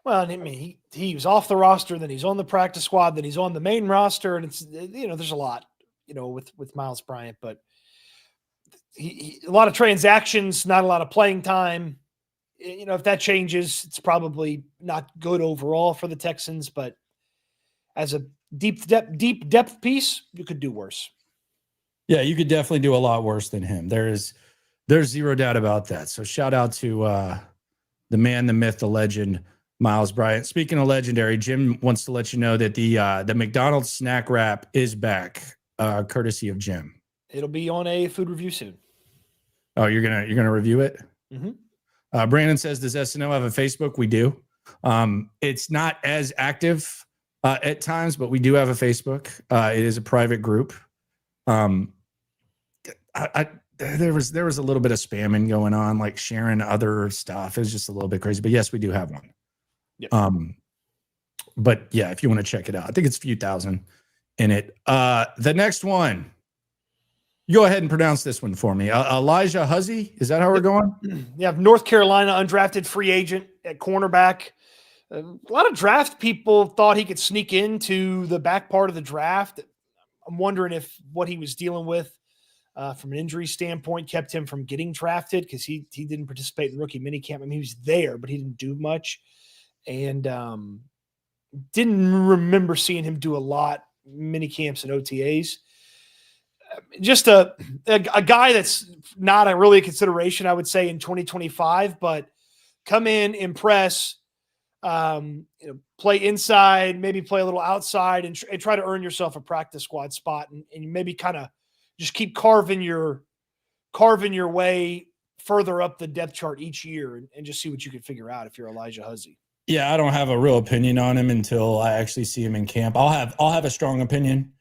Well, I mean, he was off the roster, then he's on the practice squad, then he's on the main roster, and it's there's a lot with Miles Bryant, but he a lot of transactions, not a lot of playing time. If that changes, it's probably not good overall for the Texans, but as a deep depth piece, you could do worse. Yeah, you could definitely do a lot worse than him. There's zero doubt about that. So shout out to the man, the myth, the legend, Miles Bryant. Speaking of legendary, Jim wants to let you know that the McDonald's snack wrap is back, courtesy of Jim. It'll be on a food review soon. Oh, you're gonna review it? Mm-hmm. Brandon says, does SNL have a Facebook? We do. It's not as active at times, but we do have a Facebook. It is a private group. There was a little bit of spamming going on, like sharing other stuff. It was just a little bit crazy, but yes, we do have one. Yep. But yeah, if you want to check it out, I think it's a few thousand in it. The next one, you go ahead and pronounce this one for me. Elijah Huzzy. Is that how we're going? You have North Carolina undrafted free agent at cornerback. A lot of draft people thought he could sneak into the back part of the draft. I'm wondering if what he was dealing with from an injury standpoint, kept him from getting drafted because he didn't participate in rookie minicamp. I mean, he was there, but he didn't do much. And didn't remember seeing him do a lot mini camps and OTAs. Just a guy that's not really a consideration, I would say, in 2025, but come in, impress, play inside, maybe play a little outside, and try to earn yourself a practice squad spot, and maybe kind of just keep carving your way further up the depth chart each year, and just see what you can figure out if you're Elijah Huzzie. Yeah, I don't have a real opinion on him until I actually see him in camp. I'll have a strong opinion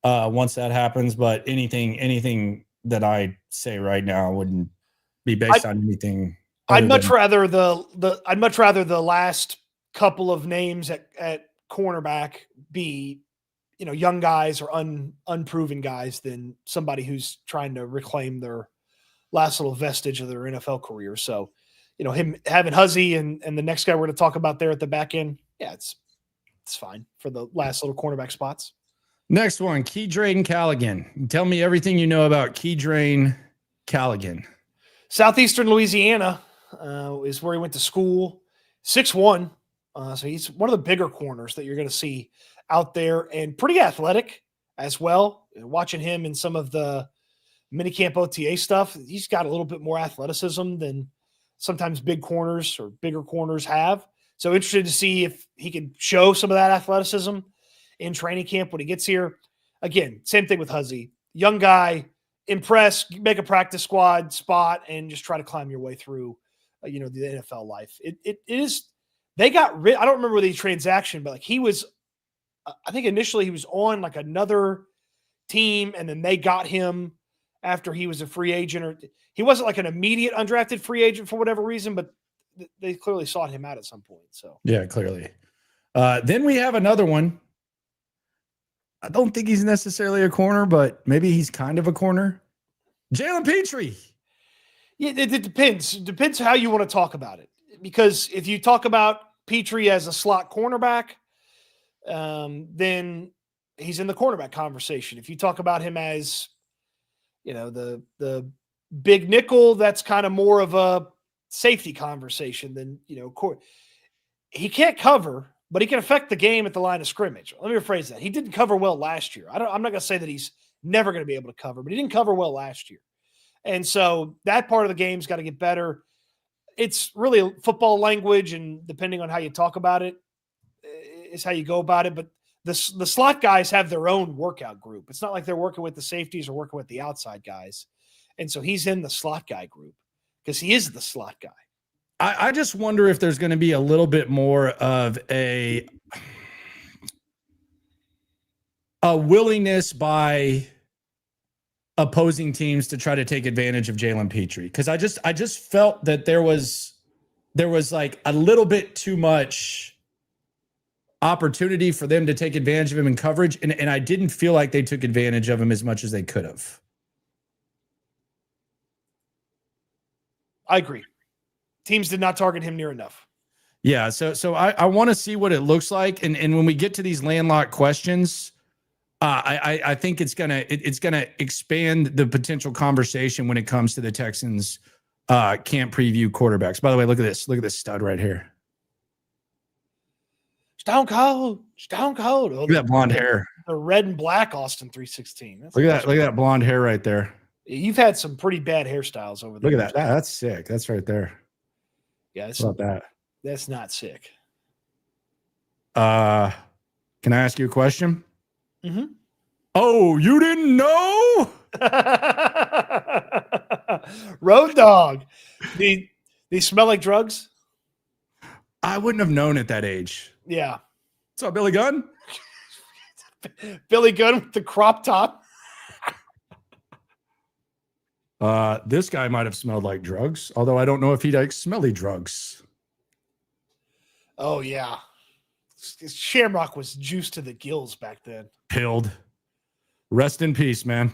once that happens, but anything that I say right now wouldn't be based on anything. I'd much rather the last couple of names at cornerback be, young guys or unproven guys than somebody who's trying to reclaim their last little vestige of their NFL career. So, him having Huzzie and the next guy we're going to talk about there at the back end, yeah, it's fine for the last little cornerback spots. Next one, Keydrain Callaghan. Tell me everything you know about Keydrain Callaghan. Southeastern Louisiana is where he went to school. 6'1", so he's one of the bigger corners that you're going to see out there, and pretty athletic as well. Watching him in some of the minicamp OTA stuff, he's got a little bit more athleticism than sometimes big corners or bigger corners have. So interested to see if he can show some of that athleticism in training camp when he gets here. Again, same thing with Huzzie. Young guy, impress, make a practice squad spot, and just try to climb your way through, the NFL life. It is. They got rid. I don't remember the transaction, but like he was. I think initially he was on like another team, and then they got him after he was a free agent, or he wasn't like an immediate undrafted free agent for whatever reason, but they clearly sought him out at some point. So yeah, clearly. Then we have another one. I don't think he's necessarily a corner, but maybe he's kind of a corner. Jalen Petrie. Yeah, it depends. It depends how you want to talk about it. Because if you talk about Petrie as a slot cornerback, then he's in the cornerback conversation. If you talk about him as, the big nickel, that's kind of more of a safety conversation than, he can't cover, but he can affect the game at the line of scrimmage. Let me rephrase that. He didn't cover well last year. I'm not going to say that he's never going to be able to cover, but he didn't cover well last year. And so that part of the game's got to get better. It's really football language, and depending on how you talk about it is how you go about it. But the slot guys have their own workout group. It's not like they're working with the safeties or working with the outside guys. And so he's in the slot guy group because he is the slot guy. I just wonder if there's going to be a little bit more of a willingness by opposing teams to try to take advantage of Jalen Petrie. Because I just felt that there was like a little bit too much opportunity for them to take advantage of him in coverage. And I didn't feel like they took advantage of him as much as they could have. I agree. Teams did not target him near enough. Yeah. So I want to see what it looks like. And when we get to these landlocked questions, I think it's gonna expand the potential conversation when it comes to the Texans camp preview quarterbacks. By the way, look at this. Look at this stud right here. Stone cold. Oh, look at that blonde hair. The red and black Austin 316. Look at that blonde hair right there. You've had some pretty bad hairstyles over there. Look at that. That's sick. That's right there. Yeah, how about that? That's not sick. Can I ask you a question? Mm-hmm. Oh, you didn't know? Road dog. They smell like drugs? I wouldn't have known at that age. Yeah. What's up, Billy Gunn? Billy Gunn with the crop top. This guy might have smelled like drugs, although I don't know if he likes smelly drugs. Oh, yeah. Shamrock was juiced to the gills back then. Pilled. Rest in peace, man.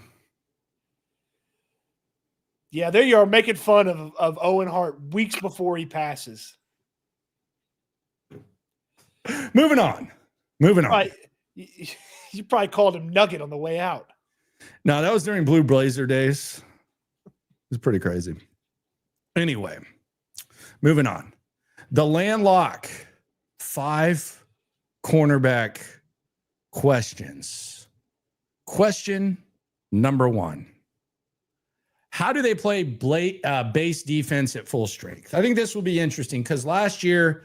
Yeah, there you are making fun of Owen Hart weeks before he passes. Moving on. You probably called him Nugget on the way out. No, that was during Blue Blazer days. It was pretty crazy. Anyway, moving on. The landlock 5 cornerback questions. Question number 1. How do they play base defense at full strength? I think this will be interesting because last year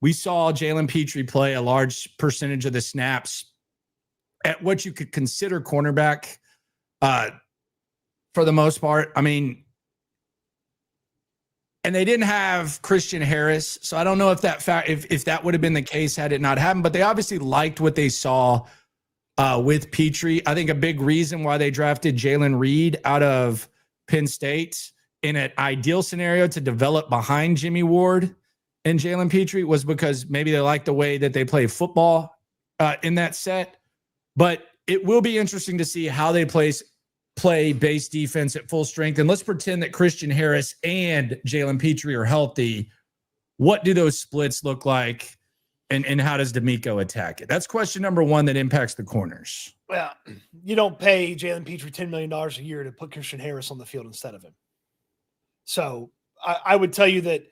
we saw Jalen Petrie play a large percentage of the snaps at what you could consider cornerback for the most part. I mean, and they didn't have Christian Harris, so I don't know if that would have been the case had it not happened. But they obviously liked what they saw with Petrie. I think a big reason why they drafted Jalen Reed out of Penn State in an ideal scenario to develop behind Jimmy Ward and Jalen Petrie was because maybe they like the way that they play football in that set. But it will be interesting to see how they play base defense at full strength. And let's pretend that Christian Harris and Jalen Petrie are healthy. What do those splits look like? And how does D'Amico attack it? That's question number 1 that impacts the corners. Well, you don't pay Jalen Petrie $10 million a year to put Christian Harris on the field instead of him. So I would tell you that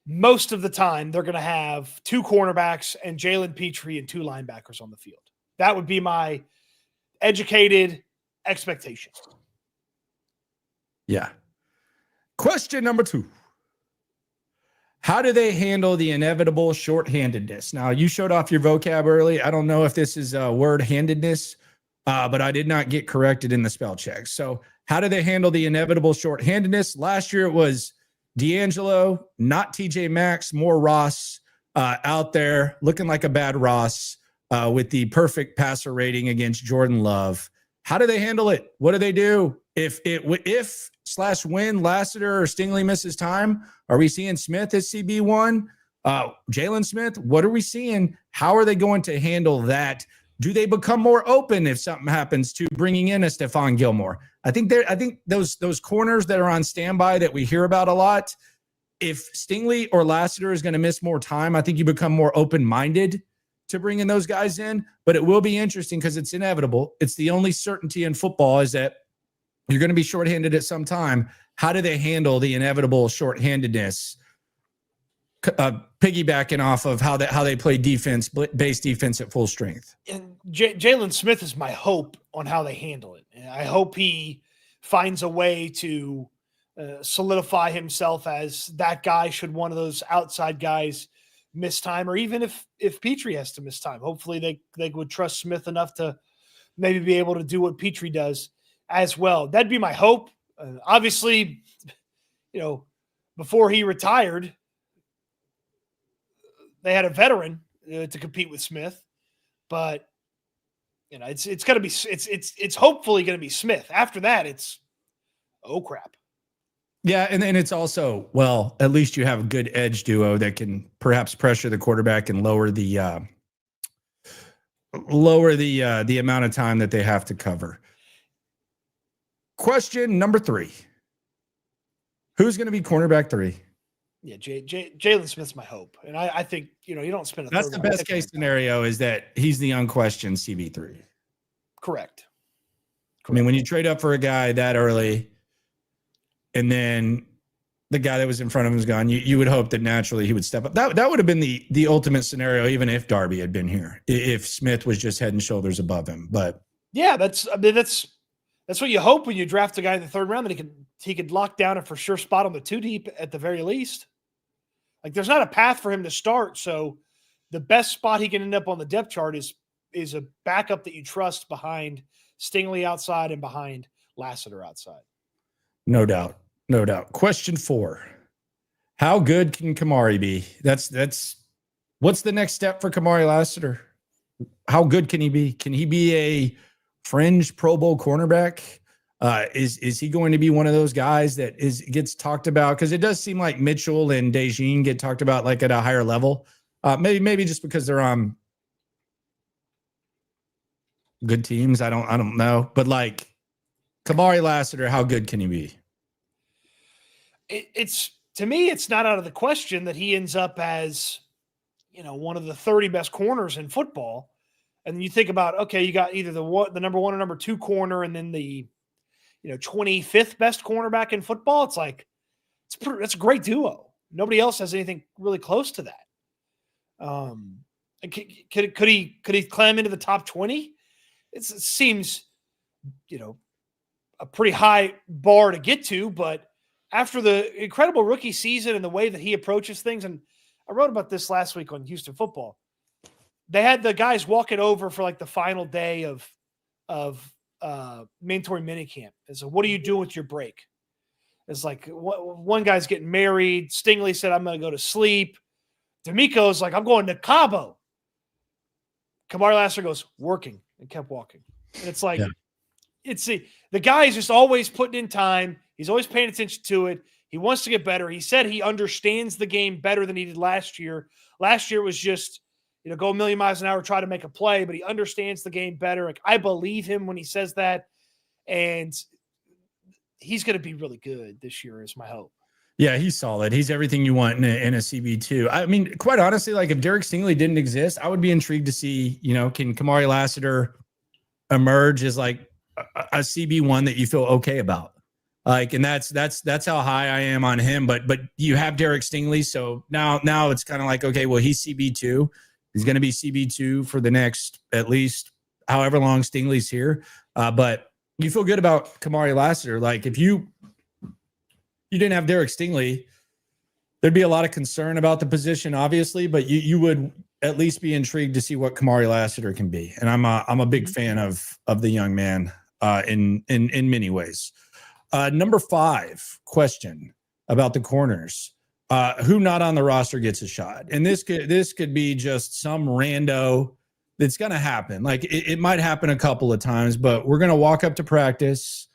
most of the time they're going to have 2 cornerbacks and Jalen Petrie and 2 linebackers on the field. That would be my educated expectation. Yeah. Question number 2. How do they handle the inevitable shorthandedness? Now, you showed off your vocab early. I don't know if this is a word handedness, but I did not get corrected in the spell check. So how do they handle the inevitable shorthandedness? Last year it was D'Angelo, not TJ Maxx, more Ross out there looking like a bad Ross with the perfect passer rating against Jordan Love. How do they handle it? What do they do? If/when Lassiter or Stingley misses time, are we seeing Smith as CB1? Jalen Smith, what are we seeing? How are they going to handle that? Do they become more open if something happens to bringing in a Stephon Gilmore? I think those corners that are on standby that we hear about a lot, if Stingley or Lassiter is going to miss more time, I think you become more open-minded to bringing those guys in. But it will be interesting because it's inevitable. It's the only certainty in football is that you're going to be shorthanded at some time. How do they handle the inevitable shorthandedness? Piggybacking off of how they play defense, base defense at full strength. And Jalen Smith is my hope on how they handle it. And I hope he finds a way to solidify himself as that guy should one of those outside guys miss time, or even if Petrie has to miss time. Hopefully they would trust Smith enough to maybe be able to do what Petrie does as well. That'd be my hope. Obviously, before he retired, they had a veteran to compete with Smith, but it's going to be it's hopefully going to be Smith. After that, it's oh crap. Yeah, and it's also, well, at least you have a good edge duo that can perhaps pressure the quarterback and lower the amount of time that they have to cover. Question number 3. Who's going to be cornerback 3? Yeah, Jalen Smith's my hope. And I think, you don't spend That's the best case scenario is that he's the unquestioned CB3. Correct. I mean, when you trade up for a guy that early and then the guy that was in front of him is gone, you would hope that naturally he would step up. That would have been the ultimate scenario, even if Darby had been here, if Smith was just head and shoulders above him. But yeah, that's what you hope when you draft a guy in the 3rd round, that he could lock down a for sure spot on the 2 deep at the very least. Like, there's not a path for him to start, so the best spot he can end up on the depth chart is a backup that you trust behind Stingley outside and behind Lassiter outside. No doubt. Question 4. How good can Kamari be? That's what's the next step for Kamari Lassiter? How good can he be? Can he be a fringe Pro Bowl cornerback? Is he going to be one of those guys that gets talked about? Because it does seem like Mitchell and Dejin get talked about like at a higher level. Maybe just because they're on good teams. I don't know. But like Kamari Lassiter, how good can he be? It's to me, it's not out of the question that he ends up as one of the 30 best corners in football. And you think about, okay, you got either the number 1 or number 2 corner, and then the 25th best cornerback in football. It's like that's a great duo. Nobody else has anything really close to that. Could he climb into the top 20? It seems, a pretty high bar to get to, but after the incredible rookie season and the way that he approaches things, and I wrote about this last week on Houston Football, they had the guys walk it over for like the final day of mandatory minicamp. And so, what do you do with your break? It's like one guy's getting married. Stingley said, "I'm going to go to sleep." D'Amico's like, "I'm going to Cabo." Kamari Lassiter goes, "Working," and kept walking. And it's like, it's the guy is just always putting in time. He's always paying attention to it. He wants to get better. He said he understands the game better than he did last year. Last year was just, go a million miles an hour, try to make a play, but he understands the game better. Like, I believe him when he says that. And he's going to be really good this year is my hope. Yeah, he's solid. He's everything you want in a CB2. I mean, quite honestly, like if Derek Stingley didn't exist, I would be intrigued to see, can Kamari Lassiter emerge as like a CB1 that you feel okay about? Like, and that's how high I am on him. But you have Derek Stingley, so now it's kind of like, okay, well, he's CB2. He's going to be CB2 for the next at least however long Stingley's here. But you feel good about Kamari Lassiter. Like if you didn't have Derek Stingley, there'd be a lot of concern about the position, obviously, but you would at least be intrigued to see what Kamari Lassiter can be. And I'm a big fan of the young man in many ways. Number 5 question about the corners. Who not on the roster gets a shot? And this could be just some rando that's going to happen. Like it might happen a couple of times, but we're going to walk up to practice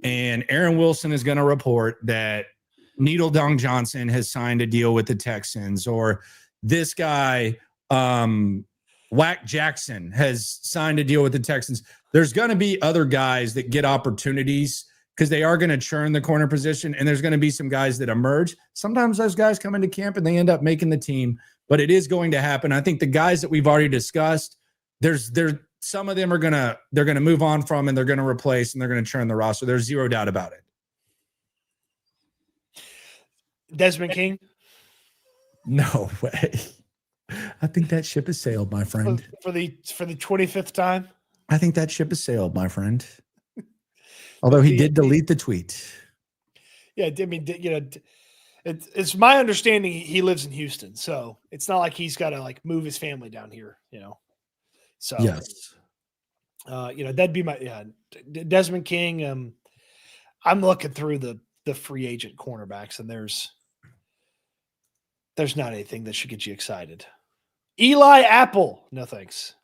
and Aaron Wilson is going to report that Needle Dong Johnson has signed a deal with the Texans, or this guy, Wack Jackson, has signed a deal with the Texans. There's going to be other guys that get opportunities because they are going to churn the corner position, and there's going to be some guys that emerge. Sometimes those guys come into camp and they end up making the team, but it is going to happen. I think the guys that we've already discussed, there's some of them they're going to move on from, and they're going to replace, and they're going to churn the roster. There's zero doubt about it. Desmond King? No way. I think that ship has sailed, my friend. For the 25th time? I think that ship has sailed, my friend. Although he did delete the tweet. Yeah, I mean, it's my understanding he lives in Houston, so it's not like he's got to like move his family down here, So yes, that'd be my Desmond King. I'm looking through the free agent cornerbacks, and there's not anything that should get you excited. Eli Apple, no thanks.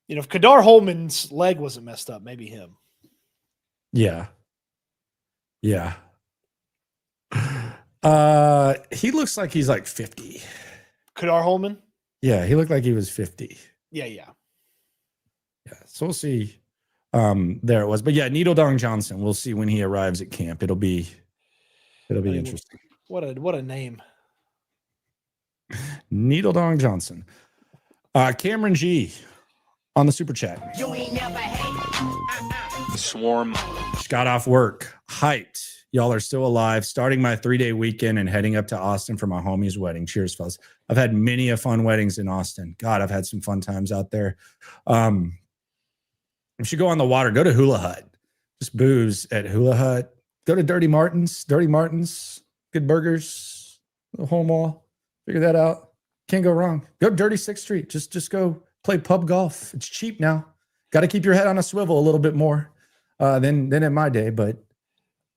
If Kadar Holman's leg wasn't messed up, maybe him. Yeah. He looks like he's like 50. Kadar Holman? Yeah, he looked like he was 50. Yeah. So we'll see. There it was. But yeah, Needle Dong Johnson. We'll see when he arrives at camp. It'll be interesting. What a name. Needle Dong Johnson. Cameron G on the super chat. You ain't never hate. The swarm. Just got off work. Hyped. Y'all are still alive. Starting my 3-day weekend and heading up to Austin for my homie's wedding. Cheers, fellas. I've had many a fun weddings in Austin. God, I've had some fun times out there. If you go on the water, go to Hula Hut. Just booze at Hula Hut. Go to Dirty Martin's. Good burgers. The whole mall. Figure that out. Can't go wrong. Go to Dirty 6th Street. Just go play pub golf. It's cheap now. Got to keep your head on a swivel a little bit more than in my day. But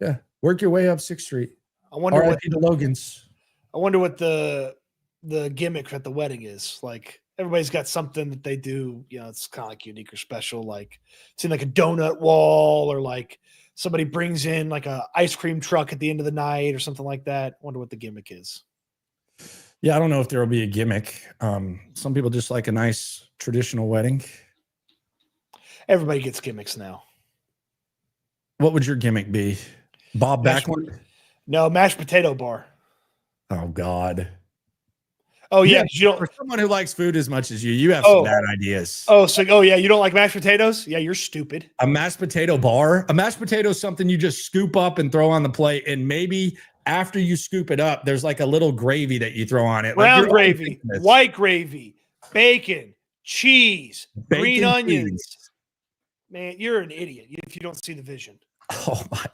yeah, work your way up 6th Street. I wonder what the Logans. I wonder what the gimmick at the wedding is. Like, everybody's got something that they do. It's kind of like unique or special. Like, it's in like a donut wall, or like somebody brings in like a ice cream truck at the end of the night or something like that. I wonder what the gimmick is. Yeah, I don't know if there will be a gimmick. Some people just like a nice traditional wedding. Everybody gets gimmicks now. What would your gimmick be? Bob Backlund? No, mashed potato bar. Oh, God. Oh yeah, you For don't. someone who likes food as much as you have some bad ideas. Oh yeah, you don't like mashed potatoes? Yeah, you're stupid. A mashed potato bar. A mashed potato is something you just scoop up and throw on the plate, and maybe after you scoop it up, there's like a little gravy that you throw on it. Brown Like gravy, white gravy, bacon, cheese, green onions. cheese. Man, you're an idiot if you don't see the vision. Oh my!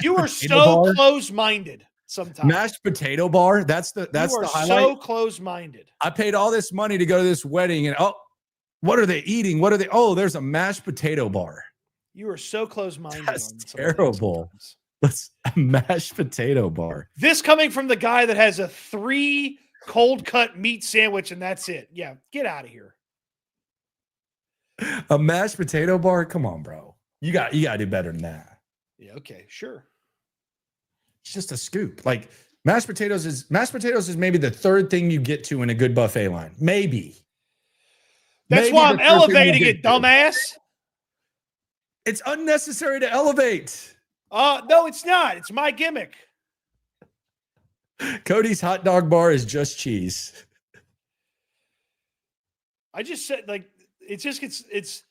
You are so close-minded. Sometimes mashed potato bar. That's the highlight. So close-minded. I paid all this money to go to this wedding, and what are they eating? What are they? Oh, there's a mashed potato bar. You are so close-minded. That's terrible. That's a mashed potato bar. This coming from the guy that has a 3 cold-cut meat sandwich, and that's it. Yeah, get out of here. A mashed potato bar? Come on, bro. You got to do better than that. Yeah. Okay. Sure. It's just a scoop. Like mashed potatoes is maybe the third thing you get to in a good buffet line. Maybe. That's why I'm elevating it, dumbass. It's unnecessary to elevate. No, it's not. It's my gimmick. Cody's hot dog bar is just cheese. I just said it's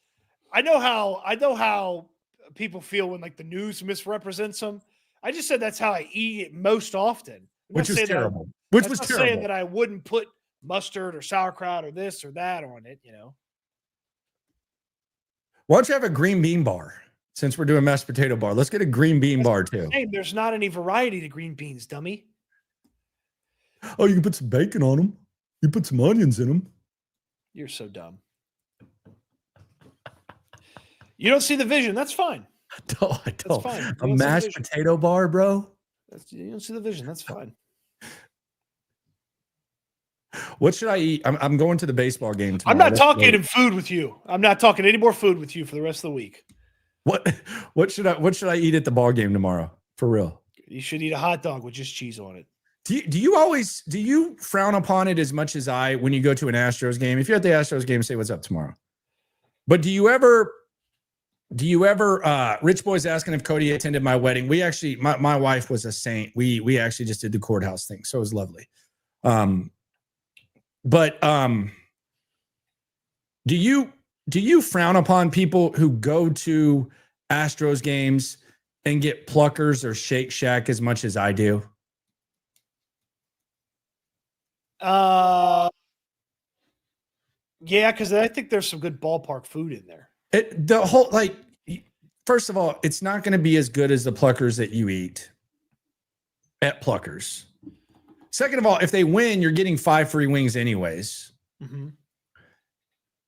I know how people feel when like the news misrepresents them. I just said that's how I eat it most often. Which was terrible. Saying that I wouldn't put mustard or sauerkraut or this or that on it, Why don't you have a green bean bar? Since we're doing mashed potato bar, let's get a green bean bar too. Hey, there's not any variety to green beans, dummy. Oh, you can put some bacon on them. You put some onions in them. You're so dumb. You don't see the vision. That's fine. No, I don't. That's fine. A mashed potato bar, bro. You don't see the vision. That's fine. What should I eat? I'm going to the baseball game tomorrow. I'm not talking food with you. I'm not talking any more food with you for the rest of the week. What should I eat at the ball game tomorrow? For real. You should eat a hot dog with just cheese on it. Do you frown upon it as much as I when you go to an Astros game? If you're at the Astros game, say what's up tomorrow. But do you ever Rich Boy's asking if Cody attended my wedding. We actually my wife was a saint. We actually just did the courthouse thing. So it was lovely. But do you frown upon people who go to Astros games and get Pluckers or Shake Shack as much as I do? Yeah, because I think there's some good ballpark food in there. First of all, it's not going to be as good as the Pluckers that you eat at Pluckers. Second of all, if they win, you're getting 5 free wings anyways. Mm-hmm.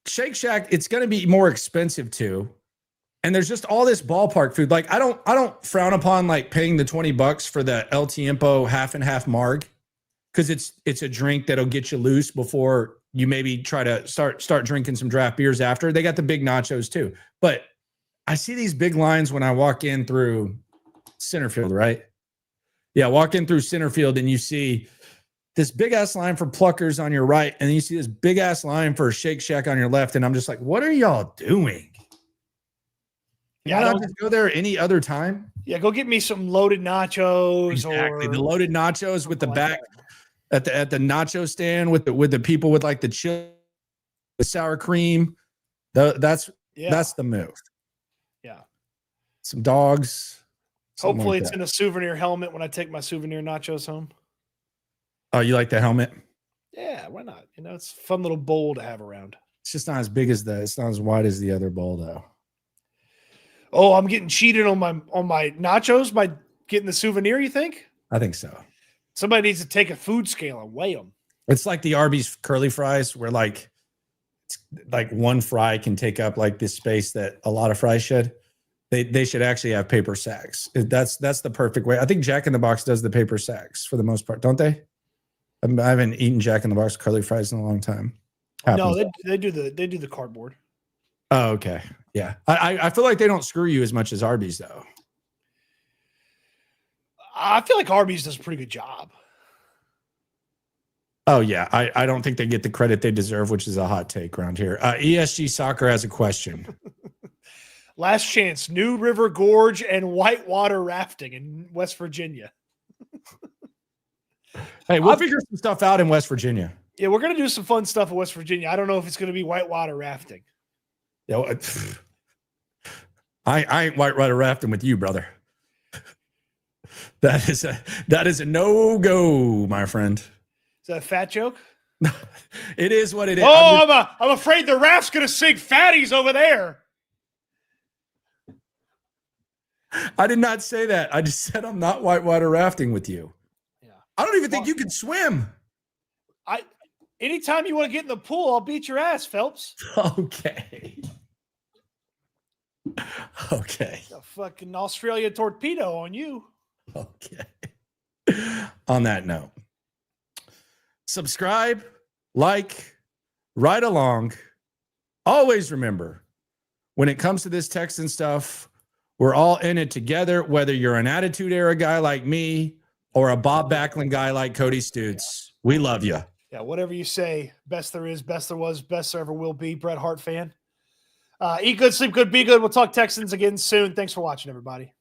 Shake Shack, it's going to be more expensive too. And there's just all this ballpark food. Like I don't frown upon like paying the $20 for the El Tiempo half and half marg because it's a drink that'll get you loose before you maybe try to start drinking some draft beers after. They got the big nachos too. But I see these big lines when I walk in through center field, right? Yeah, walk in through center field and you see this big ass line for Pluckers on your right, and then you see this big ass line for Shake Shack on your left, and I'm just like, what are y'all doing? Yeah, I don't just go there any other time. Yeah, go get me some loaded nachos. Exactly, the loaded nachos with the back at the nacho stand with the people with like the chili, the sour cream. That's the move. Yeah, some dogs. Hopefully, it's in a souvenir helmet when I take my souvenir nachos home. Oh, you like the helmet? Yeah, why not? It's a fun little bowl to have around. It's just not as big as it's not as wide as the other bowl, though. Oh, I'm getting cheated on my nachos by getting the souvenir, you think? I think so. Somebody needs to take a food scale and weigh them. It's like the Arby's curly fries where like one fry can take up like this space that a lot of fries should. They should actually have paper sacks. That's the perfect way. I think Jack in the Box does the paper sacks for the most part, don't they? I haven't eaten Jack in the Box curly fries in a long time. No, they do the cardboard. Oh, okay. Yeah. I feel like they don't screw you as much as Arby's though. I feel like Arby's does a pretty good job. Oh yeah. I don't think they get the credit they deserve, which is a hot take around here. ESG Soccer has a question. Last chance, New River Gorge and whitewater rafting in West Virginia. Hey, we'll figure some stuff out in West Virginia. Yeah, we're gonna do some fun stuff in West Virginia. I don't know if it's gonna be whitewater rafting. Yeah, I ain't whitewater rafting with you, brother. That is a no-go, my friend. Is that a fat joke? It is what it is. Oh, I'm afraid the raft's gonna sink fatties over there. I did not say that. I just said I'm not whitewater rafting with you. Yeah. I don't even think you can swim. Anytime you want to get in the pool, I'll beat your ass, Phelps. Okay. Okay. A fucking Australia torpedo on you. Okay. On that note, subscribe, like, ride along. Always remember, when it comes to this Texan stuff, we're all in it together, whether you're an Attitude Era guy like me or a Bob Backlund guy like Cody Stutes. We love you. Yeah, whatever you say. Best there is, best there was, best there ever will be. Bret Hart fan. Eat good, sleep good, be good. We'll talk Texans again soon. Thanks for watching, everybody.